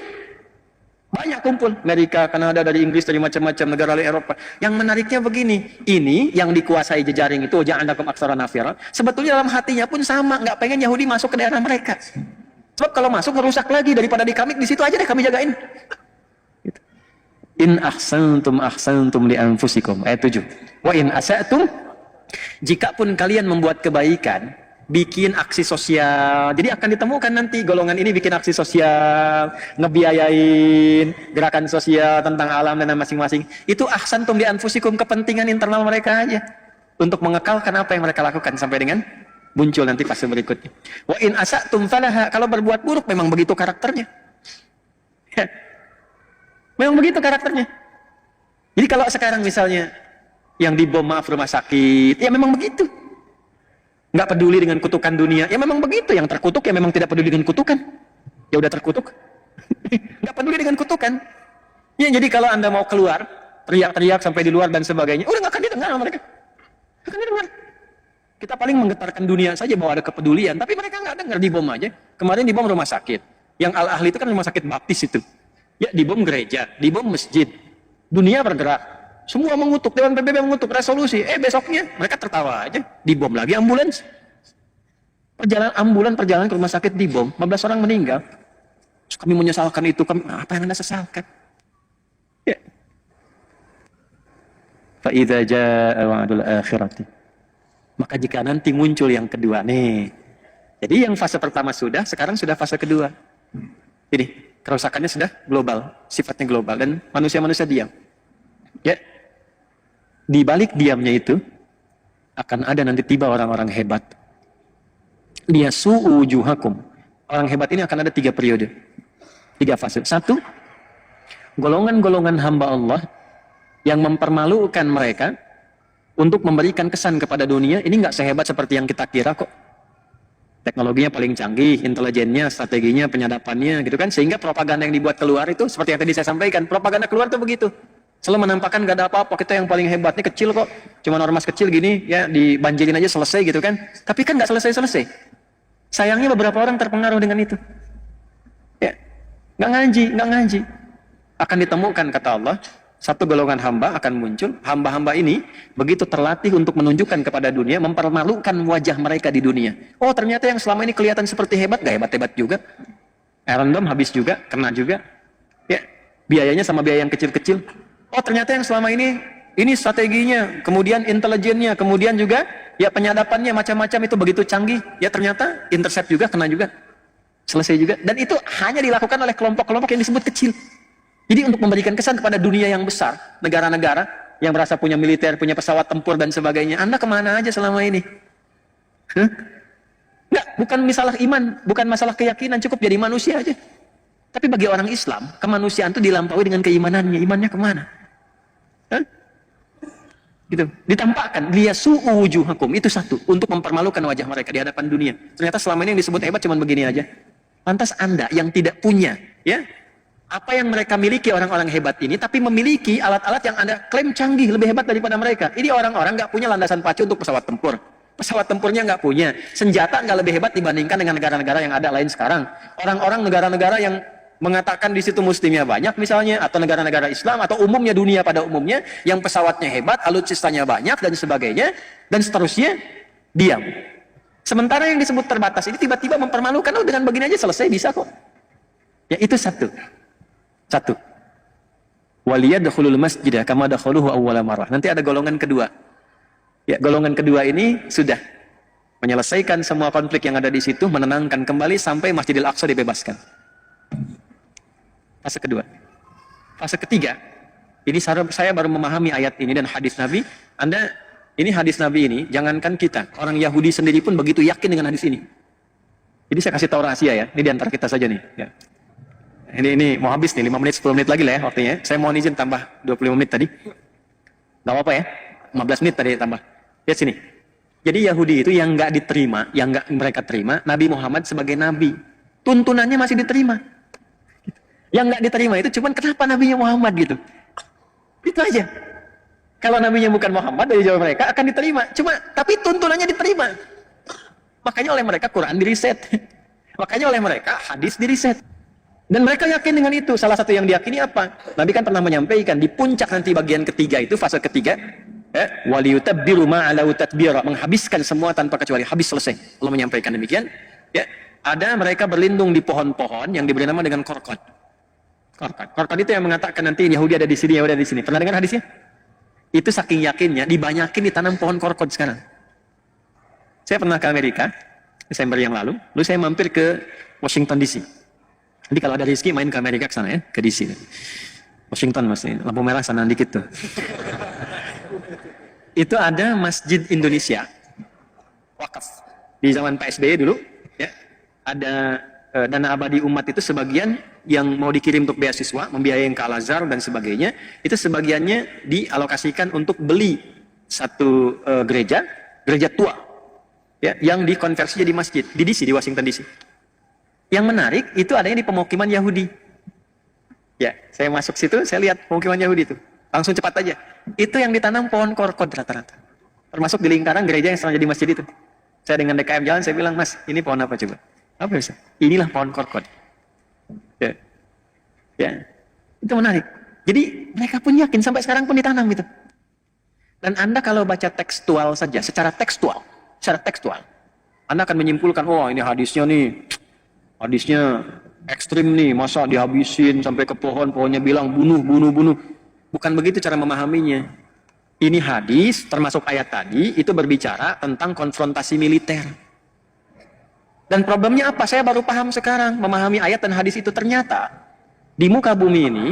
Banyak kumpul, Amerika, Kanada, dari Inggris, dari macam-macam negara lain Eropa. Yang menariknya begini, ini yang dikuasai jejaring itu, ja'alnakum aktsara nafira, sebetulnya dalam hatinya pun sama, nggak pengen Yahudi masuk ke daerah mereka. Sebab kalau masuk merusak lagi, daripada di kami, di situ aja deh kami jagain. Gitu. In ahsantum li anfusikum, ayat 7. Wa in asa'tum, jika pun kalian membuat kebaikan, bikin aksi sosial, jadi akan ditemukan nanti golongan ini bikin aksi sosial, ngebiayain gerakan sosial tentang alam dan masing-masing. Itu ahsantum li anfusikum, kepentingan internal mereka aja untuk mengekalkan apa yang mereka lakukan sampai dengan muncul nanti fase berikutnya. Wa in asa'tum falaha, kalau berbuat buruk memang begitu karakternya. Ya. Memang begitu karakternya. Jadi kalau sekarang misalnya yang dibom maaf rumah sakit, ya memang begitu. Nggak peduli dengan kutukan dunia, ya memang begitu. Yang terkutuk ya memang tidak peduli dengan kutukan. Ya udah terkutuk. Nggak peduli dengan kutukan. Ya jadi kalau Anda mau keluar, teriak-teriak sampai di luar dan sebagainya, udah nggak akan didengar sama mereka. Nggak akan didengar. Kita paling menggetarkan dunia saja bahwa ada kepedulian, tapi mereka nggak dengar, dibom aja. Kemarin dibom rumah sakit. Yang Al-Ahli itu kan rumah sakit baptis itu. Ya dibom gereja, dibom masjid. Dunia bergerak. Semua mengutuk, Dewan PBB mengutuk, resolusi. Besoknya mereka tertawa aja. Dibom lagi ambulans. Perjalanan ke rumah sakit dibom, 15 orang meninggal. Terus kami menyesalkan itu, apa yang Anda sesalkan? Ya. Fa idza jaa wa'dul akhirati. Maka jika nanti muncul yang kedua nih. Jadi yang fase pertama sudah, sekarang sudah fase kedua. Ini kerusakannya sudah global, sifatnya global dan manusia-manusia diam. Ya. Di balik diamnya itu akan ada nanti tiba orang-orang hebat. Dia su'ujuhakum. Orang hebat ini akan ada 3 periode. 3 fase. 1, golongan-golongan hamba Allah yang mempermalukan mereka untuk memberikan kesan kepada dunia, ini nggak sehebat seperti yang kita kira kok. Teknologinya paling canggih, intelijennya, strateginya, penyadapannya, gitu kan. Sehingga propaganda yang dibuat keluar itu, seperti yang tadi saya sampaikan, propaganda keluar tuh begitu. Selalu menampakkan nggak ada apa-apa, kita yang paling hebat, ini kecil kok. Cuma ormas kecil gini, ya dibanjirin aja selesai gitu kan. Tapi kan nggak selesai-selesai. Sayangnya beberapa orang terpengaruh dengan itu. Ya, nggak ngaji. Akan ditemukan, kata Allah, 1 golongan hamba akan muncul. Hamba-hamba ini begitu terlatih untuk menunjukkan kepada dunia, mempermalukan wajah mereka di dunia. Oh ternyata yang selama ini kelihatan seperti hebat, gak hebat-hebat juga. Iron Dome habis juga, kena juga. Ya, biayanya sama biaya yang kecil-kecil. Oh ternyata yang selama ini strateginya, kemudian intelijennya, kemudian juga ya penyadapannya macam-macam itu begitu canggih. Ya ternyata intercept juga, kena juga. Selesai juga. Dan itu hanya dilakukan oleh kelompok-kelompok yang disebut kecil. Jadi untuk memberikan kesan kepada dunia yang besar, negara-negara yang merasa punya militer, punya pesawat tempur dan sebagainya, Anda kemana aja selama ini? Hah? Enggak, bukan masalah iman, bukan masalah keyakinan, cukup jadi manusia aja. Tapi bagi orang Islam, kemanusiaan itu dilampaui dengan keimanannya. Imannya kemana? Hah? Gitu. Ditampakkan liyasu'u wujuhakum, itu satu, untuk mempermalukan wajah mereka di hadapan dunia. Ternyata selama ini yang disebut hebat cuma begini aja. Lantas Anda yang tidak punya, ya, apa yang mereka miliki orang-orang hebat ini, tapi memiliki alat-alat yang Anda klaim canggih, lebih hebat daripada mereka. Ini orang-orang nggak punya landasan pacu untuk pesawat tempur. Pesawat tempurnya nggak punya. Senjata nggak lebih hebat dibandingkan dengan negara-negara yang ada lain sekarang. Orang-orang negara-negara yang mengatakan di situ muslimnya banyak misalnya, atau negara-negara Islam, atau umumnya dunia pada umumnya, yang pesawatnya hebat, alutsistanya banyak, dan sebagainya, dan seterusnya, diam. Sementara yang disebut terbatas ini tiba-tiba mempermalukan, oh dengan begini aja selesai, bisa kok. Ya itu satu. Satu. Waliyadkhulul masjidah kama dakhaluhu awwala marrah. Nanti ada golongan kedua. Ya, golongan kedua ini sudah menyelesaikan semua konflik yang ada di situ, menenangkan kembali sampai Masjidil Aqsa dibebaskan. Fase kedua. Fase ketiga, ini saya baru memahami ayat ini dan hadis Nabi. Ini hadis Nabi ini, jangankan kita, orang Yahudi sendiri pun begitu yakin dengan hadis ini. Jadi saya kasih tahu rahasia ya, ini diantara kita saja nih. Ya. Ini mau habis nih, 5 menit, 10 menit lagi lah ya waktunya. Saya mohon izin tambah 25 menit tadi. Gak apa-apa ya, 15 menit tadi tambah. Lihat sini. Jadi Yahudi itu yang nggak diterima, yang nggak mereka terima, Nabi Muhammad sebagai Nabi. Tuntunannya masih diterima. Yang nggak diterima itu cuman kenapa Nabinya Muhammad gitu. Itu aja. Kalau Nabinya bukan Muhammad, dari jawab mereka akan diterima. Tapi tuntunannya diterima. Makanya oleh mereka Quran diriset. Makanya oleh mereka hadis diriset. Dan mereka yakin dengan itu. Salah satu yang diyakini apa? Nabi kan pernah menyampaikan di puncak nanti bagian ketiga itu, fase ketiga, waliyutabbiru ma'alau tatbira, menghabiskan semua tanpa kecuali, habis, selesai. Allah menyampaikan demikian. Ya, ada mereka berlindung di pohon-pohon yang diberi nama dengan korkot. Korkot itu yang mengatakan nanti Yahudi ada di sini, Yahudi ada di sini. Pernah dengar hadisnya? Itu saking yakinnya, dibanyakin ditanam pohon korkot sekarang. Saya pernah ke Amerika Desember yang lalu saya mampir ke Washington DC. Nanti kalau ada rezeki main ke Amerika ke sana ya, ke DC. Washington mas, lampu merah sana dikit tuh. Itu ada Masjid Indonesia wakaf di zaman PSBY dulu, ya. Ada dana abadi umat itu sebagian yang mau dikirim untuk beasiswa, membiayai ke Al-Azhar dan sebagainya, itu sebagiannya dialokasikan untuk beli satu gereja tua, ya, yang dikonversi jadi masjid di DC, di Washington DC. Yang menarik itu adanya di pemukiman Yahudi. Ya, saya masuk situ, saya lihat pemukiman Yahudi itu. Langsung cepat aja. Itu yang ditanam pohon korkot rata-rata. Termasuk di lingkaran gereja yang sekarang jadi masjid itu. Saya dengan DKM jalan, saya bilang, Mas, ini pohon apa coba? Apa bisa? Inilah pohon korkot. Ya. Ya. Itu menarik. Jadi mereka pun yakin, sampai sekarang pun ditanam gitu. Dan Anda kalau baca tekstual saja, secara tekstual, Anda akan menyimpulkan, oh ini hadisnya ekstrim nih, masa dihabisin sampai ke pohon, pohonnya bilang bunuh. Bukan begitu cara memahaminya. Ini hadis, termasuk ayat tadi, itu berbicara tentang konfrontasi militer. Dan problemnya apa? Saya baru paham sekarang, memahami ayat dan hadis itu. Ternyata, di muka bumi ini,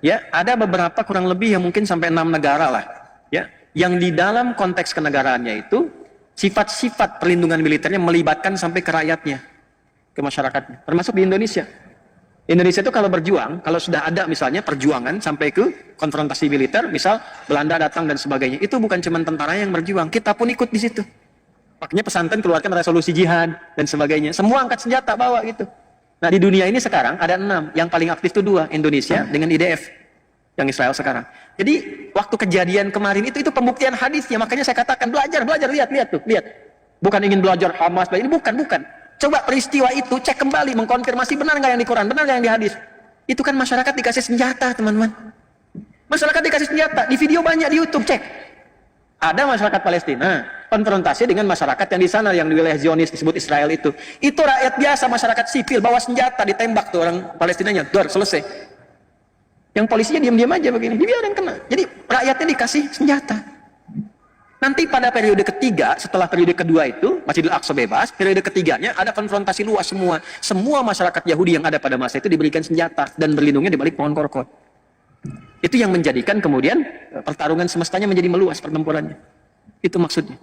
ya, ada beberapa kurang lebih yang mungkin sampai 6 negara lah, ya, yang di dalam konteks kenegaraannya itu, sifat-sifat perlindungan militernya melibatkan sampai ke rakyatnya, ke masyarakatnya, termasuk di Indonesia. Indonesia itu kalau berjuang, kalau sudah ada misalnya perjuangan sampai ke konfrontasi militer, misal Belanda datang dan sebagainya, itu bukan cuma tentara yang berjuang, kita pun ikut di situ. Makanya pesantren keluarkan resolusi jihad dan sebagainya. Semua angkat senjata bawa gitu. Nah di dunia ini sekarang ada 6, yang paling aktif itu 2, Indonesia dengan IDF, yang Israel sekarang. Jadi waktu kejadian kemarin itu pembuktian hadisnya. Makanya saya katakan belajar, lihat tuh. Bukan ingin belajar Hamas, ini bukan. Coba peristiwa itu cek kembali, mengkonfirmasi benar nggak yang di Quran, benar nggak yang di hadis. Itu kan masyarakat dikasih senjata, teman-teman. Masyarakat dikasih senjata, di video banyak di YouTube, cek. Ada masyarakat Palestina konfrontasi dengan masyarakat yang di sana, yang di wilayah Zionis disebut Israel itu. Itu rakyat biasa, masyarakat sipil bawa senjata, ditembak tuh orang Palestinanya, dor, selesai. Yang polisinya diam-diam aja begini, dibiarin kena. Jadi rakyatnya dikasih senjata. Nanti pada periode ketiga, setelah periode kedua itu, Masjidil Aqsa bebas, periode ketiganya ada konfrontasi luas semua. Semua masyarakat Yahudi yang ada pada masa itu diberikan senjata dan berlindungnya di balik pohon korkot. Itu yang menjadikan kemudian pertarungan semestanya menjadi meluas pertempurannya. Itu maksudnya.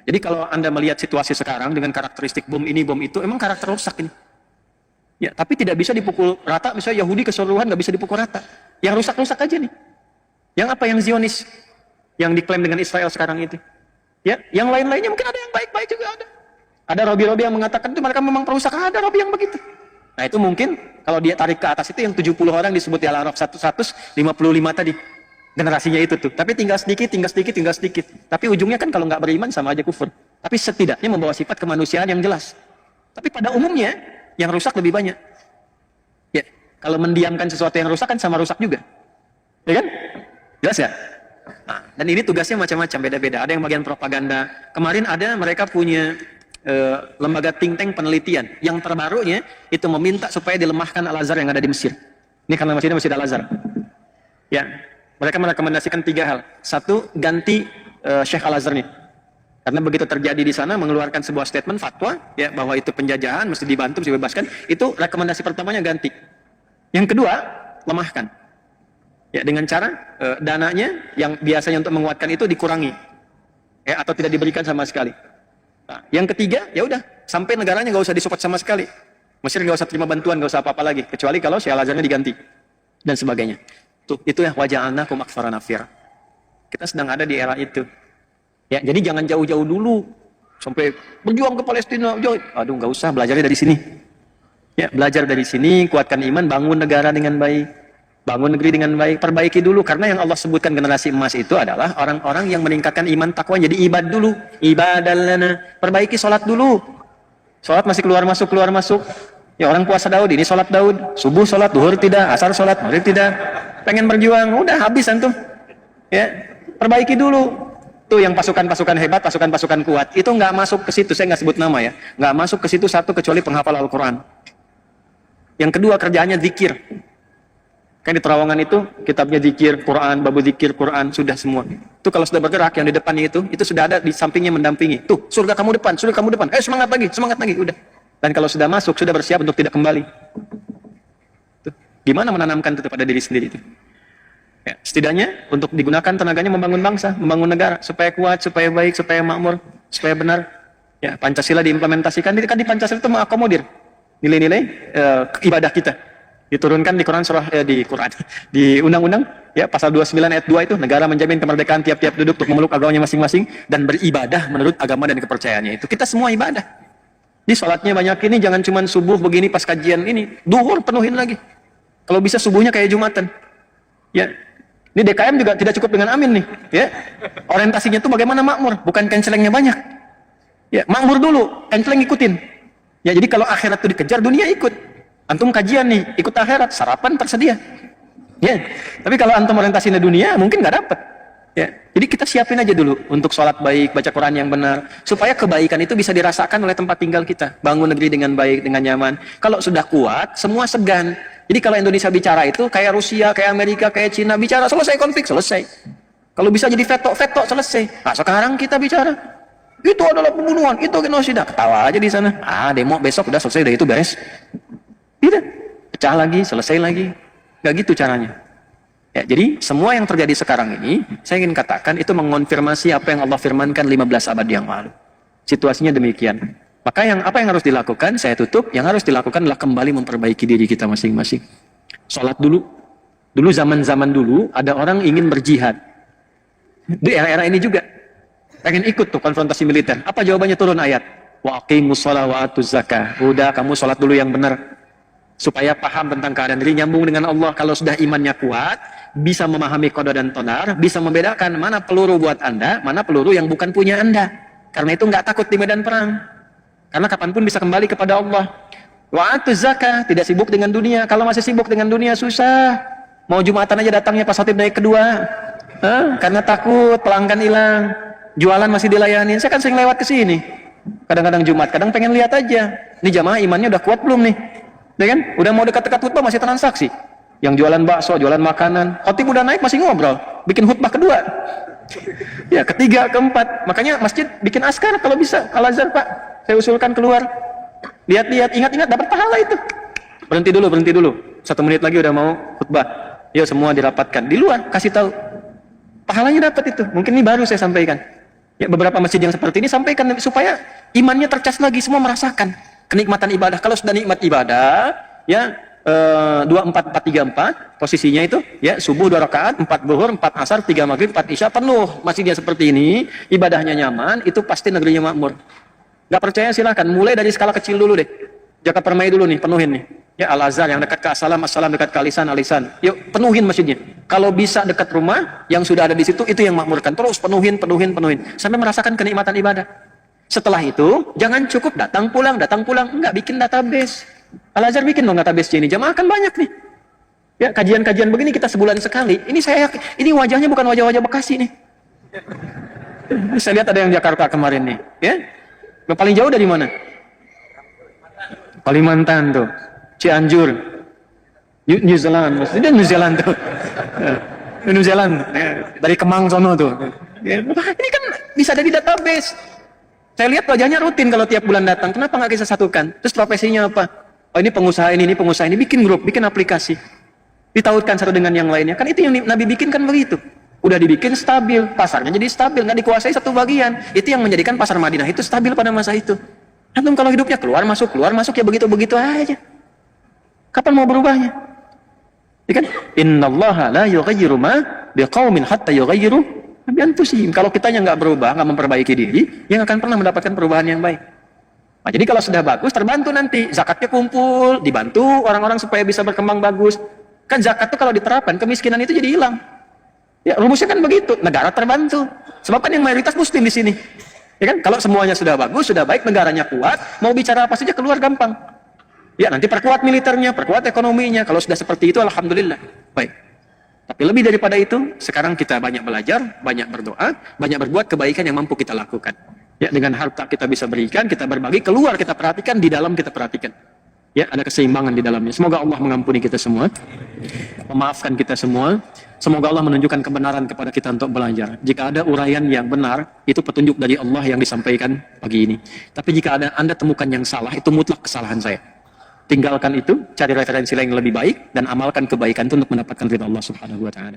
Jadi kalau Anda melihat situasi sekarang dengan karakteristik bom ini, bom itu, emang karakter rusak ini. Ya, tapi tidak bisa dipukul rata, misalnya Yahudi keseluruhan nggak bisa dipukul rata. Yang rusak-rusak aja nih. Yang apa? Yang Zionis. Yang diklaim dengan Israel sekarang itu. Ya, yang lain-lainnya mungkin ada yang baik-baik juga ada. Ada Robi-Robi yang mengatakan itu mereka memang perusak, ada Robi yang begitu. Nah itu mungkin kalau dia tarik ke atas itu yang 70 orang disebut di Al-Araf 155 tadi. Generasinya itu tuh. Tapi tinggal sedikit, tinggal sedikit, tinggal sedikit. Tapi ujungnya kan kalau nggak beriman sama aja kufur. Tapi setidaknya membawa sifat kemanusiaan yang jelas. Tapi pada umumnya yang rusak lebih banyak. Ya, kalau mendiamkan sesuatu yang rusak kan sama rusak juga. Ya kan? Jelas ya? Nah, dan ini tugasnya macam-macam, beda-beda. Ada yang bagian propaganda. Kemarin ada mereka punya lembaga think tank penelitian. Yang terbarunya itu meminta supaya dilemahkan Al-Azhar yang ada di Mesir. Ini karena masjidnya Masjid Al-Azhar. Ya, mereka merekomendasikan 3 hal. 1, ganti Syekh Al-Azhar nih. Karena begitu terjadi di sana mengeluarkan sebuah statement fatwa ya bahwa itu penjajahan, mesti dibantu, mesti dibebaskan. Itu rekomendasi pertamanya ganti. Yang kedua, lemahkan. Ya, dengan cara dananya yang biasanya untuk menguatkan itu dikurangi. Ya, atau tidak diberikan sama sekali. Nah, yang ketiga, ya udah, sampai negaranya nggak usah disupport sama sekali. Mesir nggak usah terima bantuan, nggak usah apa-apa lagi, kecuali kalau Syekh Al-Azharnya diganti dan sebagainya. Tuh, itu ya waja'alnakum aktsara nafira. Kita sedang ada di era itu. Ya, jadi jangan jauh-jauh dulu sampai berjuang ke Palestina. Aduh, nggak usah, belajarnya dari sini. Ya, belajar dari sini, kuatkan iman, bangun negara dengan baik. Bangun negeri dengan baik, perbaiki dulu. Karena yang Allah sebutkan generasi emas itu adalah orang-orang yang meningkatkan iman takwa. Jadi ibad dulu, ibadallana. Perbaiki sholat dulu. Sholat masih keluar masuk. Ya orang puasa Daud, ini sholat Daud. Subuh sholat, duhur tidak, asar sholat, maghrib tidak. Pengen berjuang, udah habis antum. Ya, perbaiki dulu. Tuh yang pasukan-pasukan hebat, pasukan-pasukan kuat. Itu nggak masuk ke situ, saya nggak sebut nama ya. Nggak masuk ke situ satu kecuali penghafal Al-Quran. Yang kedua kerjaannya zikir. Kan di terowongan itu kitabnya zikir, Quran, babu zikir, Quran, sudah semua. Itu kalau sudah bergerak yang di depannya itu sudah ada di sampingnya mendampingi. Tuh, surga kamu depan, surga kamu depan. Semangat lagi, udah. Dan kalau sudah masuk, sudah bersiap untuk tidak kembali. Tuh. Gimana menanamkan itu pada diri sendiri itu? Ya, setidaknya untuk digunakan tenaganya membangun bangsa, membangun negara supaya kuat, supaya baik, supaya makmur, supaya benar. Ya, Pancasila diimplementasikan, kan di Pancasila itu mengakomodir nilai-nilai ibadah kita. Diturunkan di Quran di undang-undang ya pasal 29 ayat 2 itu negara menjamin kemerdekaan tiap-tiap duduk untuk memeluk agamanya masing-masing dan beribadah menurut agama dan kepercayaannya itu. Kita semua ibadah. Di sholatnya banyak ini, jangan cuma subuh begini pas kajian ini, duhur penuhin lagi. Kalau bisa subuhnya kayak Jumatan. Ya. Ini DKM juga tidak cukup dengan amin nih, ya. Orientasinya itu bagaimana makmur, bukan cancelengnya banyak. Ya, makmur dulu, canceleng ikutin. Ya, jadi kalau akhirat itu dikejar, dunia ikut. Antum kajian nih, ikut akhirat, sarapan tersedia. Ya, tapi kalau antum orientasinya dunia, mungkin nggak dapat. Ya, jadi kita siapin aja dulu untuk sholat baik, baca Quran yang benar, supaya kebaikan itu bisa dirasakan oleh tempat tinggal kita. Bangun negeri dengan baik, dengan nyaman. Kalau sudah kuat, semua segan. Jadi kalau Indonesia bicara itu kayak Rusia, kayak Amerika, kayak Cina bicara, selesai konflik, selesai. Kalau bisa jadi veto, selesai. Nah, sekarang kita bicara, itu adalah pembunuhan, itu genosida. Ketawa aja di sana. Demo besok udah selesai, udah itu beres. Tidak, pecah lagi, selesai lagi. Gak gitu caranya. Ya, jadi semua yang terjadi sekarang ini, saya ingin katakan itu mengonfirmasi apa yang Allah firmankan 15 abad yang lalu. Situasinya demikian. Maka apa yang harus dilakukan, saya tutup, yang harus dilakukan adalah kembali memperbaiki diri kita masing-masing. Sholat dulu. Dulu zaman-zaman dulu, ada orang ingin berjihad. Di era-era ini juga. Pengen ikut tuh konfrontasi militer. Apa jawabannya turun ayat? Wa aqimus shalah wa atuz zakah. Udah, kamu sholat dulu yang benar. Supaya paham tentang keadaan diri, nyambung dengan Allah. Kalau sudah imannya kuat, bisa memahami qada dan qadar, bisa membedakan mana peluru buat Anda, mana peluru yang bukan punya Anda. Karena itu nggak takut di medan perang. Karena kapanpun bisa kembali kepada Allah. Wa atuz zakah, tidak sibuk dengan dunia. Kalau masih sibuk dengan dunia susah. Mau Jumatan aja datangnya pas khotib naik kedua. Karena takut pelanggan hilang. Jualan masih dilayani. Saya kan sering lewat ke sini. Kadang-kadang Jumat, kadang pengen lihat aja. Ini jamaah imannya udah kuat belum nih? Ya kan? Udah mau dekat-dekat khutbah masih transaksi. Yang jualan bakso, jualan makanan. Khotib udah naik masih ngobrol. Bikin khutbah kedua. Ya, ketiga, keempat. Makanya masjid bikin askar kalau bisa. Al-Azhar, Pak. Saya usulkan keluar. Lihat-lihat, ingat-ingat dapat pahala itu. Berhenti dulu. 1 menit lagi udah mau khutbah. Yuk semua dirapatkan. Di luar kasih tahu. Pahalanya dapat itu. Mungkin ini baru saya sampaikan. Ya, beberapa masjid yang seperti ini sampaikan supaya imannya tercas lagi, semua merasakan kenikmatan ibadah. Kalau sudah nikmat ibadah, ya 24-4-3-4 posisinya itu, ya subuh 2 rakaat, 4 zuhur, 4 asar, 3 maghrib, 4 isya, penuh masjidnya seperti ini, ibadahnya nyaman, itu pasti negerinya makmur. Gak percaya silahkan, mulai dari skala kecil dulu deh. Jakarta Permai dulu nih, penuhin nih. Ya Al-Azhar yang dekat ke Assalam, Assalam dekat ke Alisan, Alisan. Yuk penuhin masjidnya. Kalau bisa dekat rumah yang sudah ada di situ, itu yang makmurkan. Terus penuhin sampai merasakan kenikmatan ibadah. Setelah itu jangan cukup datang pulang, enggak, bikin database. Al-Azhar bikin dong database ini. Jamaah kan banyak nih. Ya kajian-kajian begini kita sebulan sekali. Ini ini wajahnya bukan wajah-wajah Bekasi nih. Saya lihat ada yang Jakarta kemarin nih. Ya, yang paling jauh dari mana? Kalimantan tuh. Cianjur, New Zealand, maksudnya New Zealand tuh, New Zealand, dari Kemang sono tuh. Ini kan bisa ada di database. Saya lihat wajahnya rutin kalau tiap bulan datang. Kenapa nggak kita satukan? Terus profesinya apa? Oh ini pengusaha ini, bikin grup, bikin aplikasi, ditautkan satu dengan yang lainnya. Kan itu yang Nabi bikin kan begitu. Udah dibikin stabil, pasarnya jadi stabil, nggak dikuasai satu bagian. Itu yang menjadikan pasar Madinah itu stabil pada masa itu. Antum kalau hidupnya keluar masuk ya begitu aja. Kapan mau berubahnya? Ya kan? Innallaha la yughayyiru ma biqaumin hatta yughayyiru ma bi anfusihim. Kalau kitanya nggak berubah, nggak memperbaiki diri, yang akan pernah mendapatkan perubahan yang baik. Nah, jadi kalau sudah bagus, terbantu nanti. Zakatnya kumpul, dibantu orang-orang supaya bisa berkembang bagus. Kan zakat itu kalau diterapkan, kemiskinan itu jadi hilang. Ya, rumusnya kan begitu. Negara terbantu. Sebab kan yang mayoritas muslim di sini. Ya kan? Kalau semuanya sudah bagus, sudah baik, negaranya kuat, mau bicara apa saja keluar gampang. Ya nanti perkuat militernya, perkuat ekonominya. Kalau sudah seperti itu, alhamdulillah. Baik. Tapi lebih daripada itu, sekarang kita banyak belajar, banyak berdoa, banyak berbuat kebaikan yang mampu kita lakukan. Ya dengan harta kita bisa berikan, kita berbagi, keluar kita perhatikan, di dalam kita perhatikan. Ya ada keseimbangan di dalamnya. Semoga Allah mengampuni kita semua, memaafkan kita semua. Semoga Allah menunjukkan kebenaran kepada kita untuk belajar. Jika ada uraian yang benar, itu petunjuk dari Allah yang disampaikan pagi ini. Tapi jika Anda temukan yang salah, itu mutlak kesalahan saya. Tinggalkan itu, cari referensi lain yang lebih baik, dan amalkan kebaikan itu untuk mendapatkan ridha Allah Subhanahu wa Ta'ala.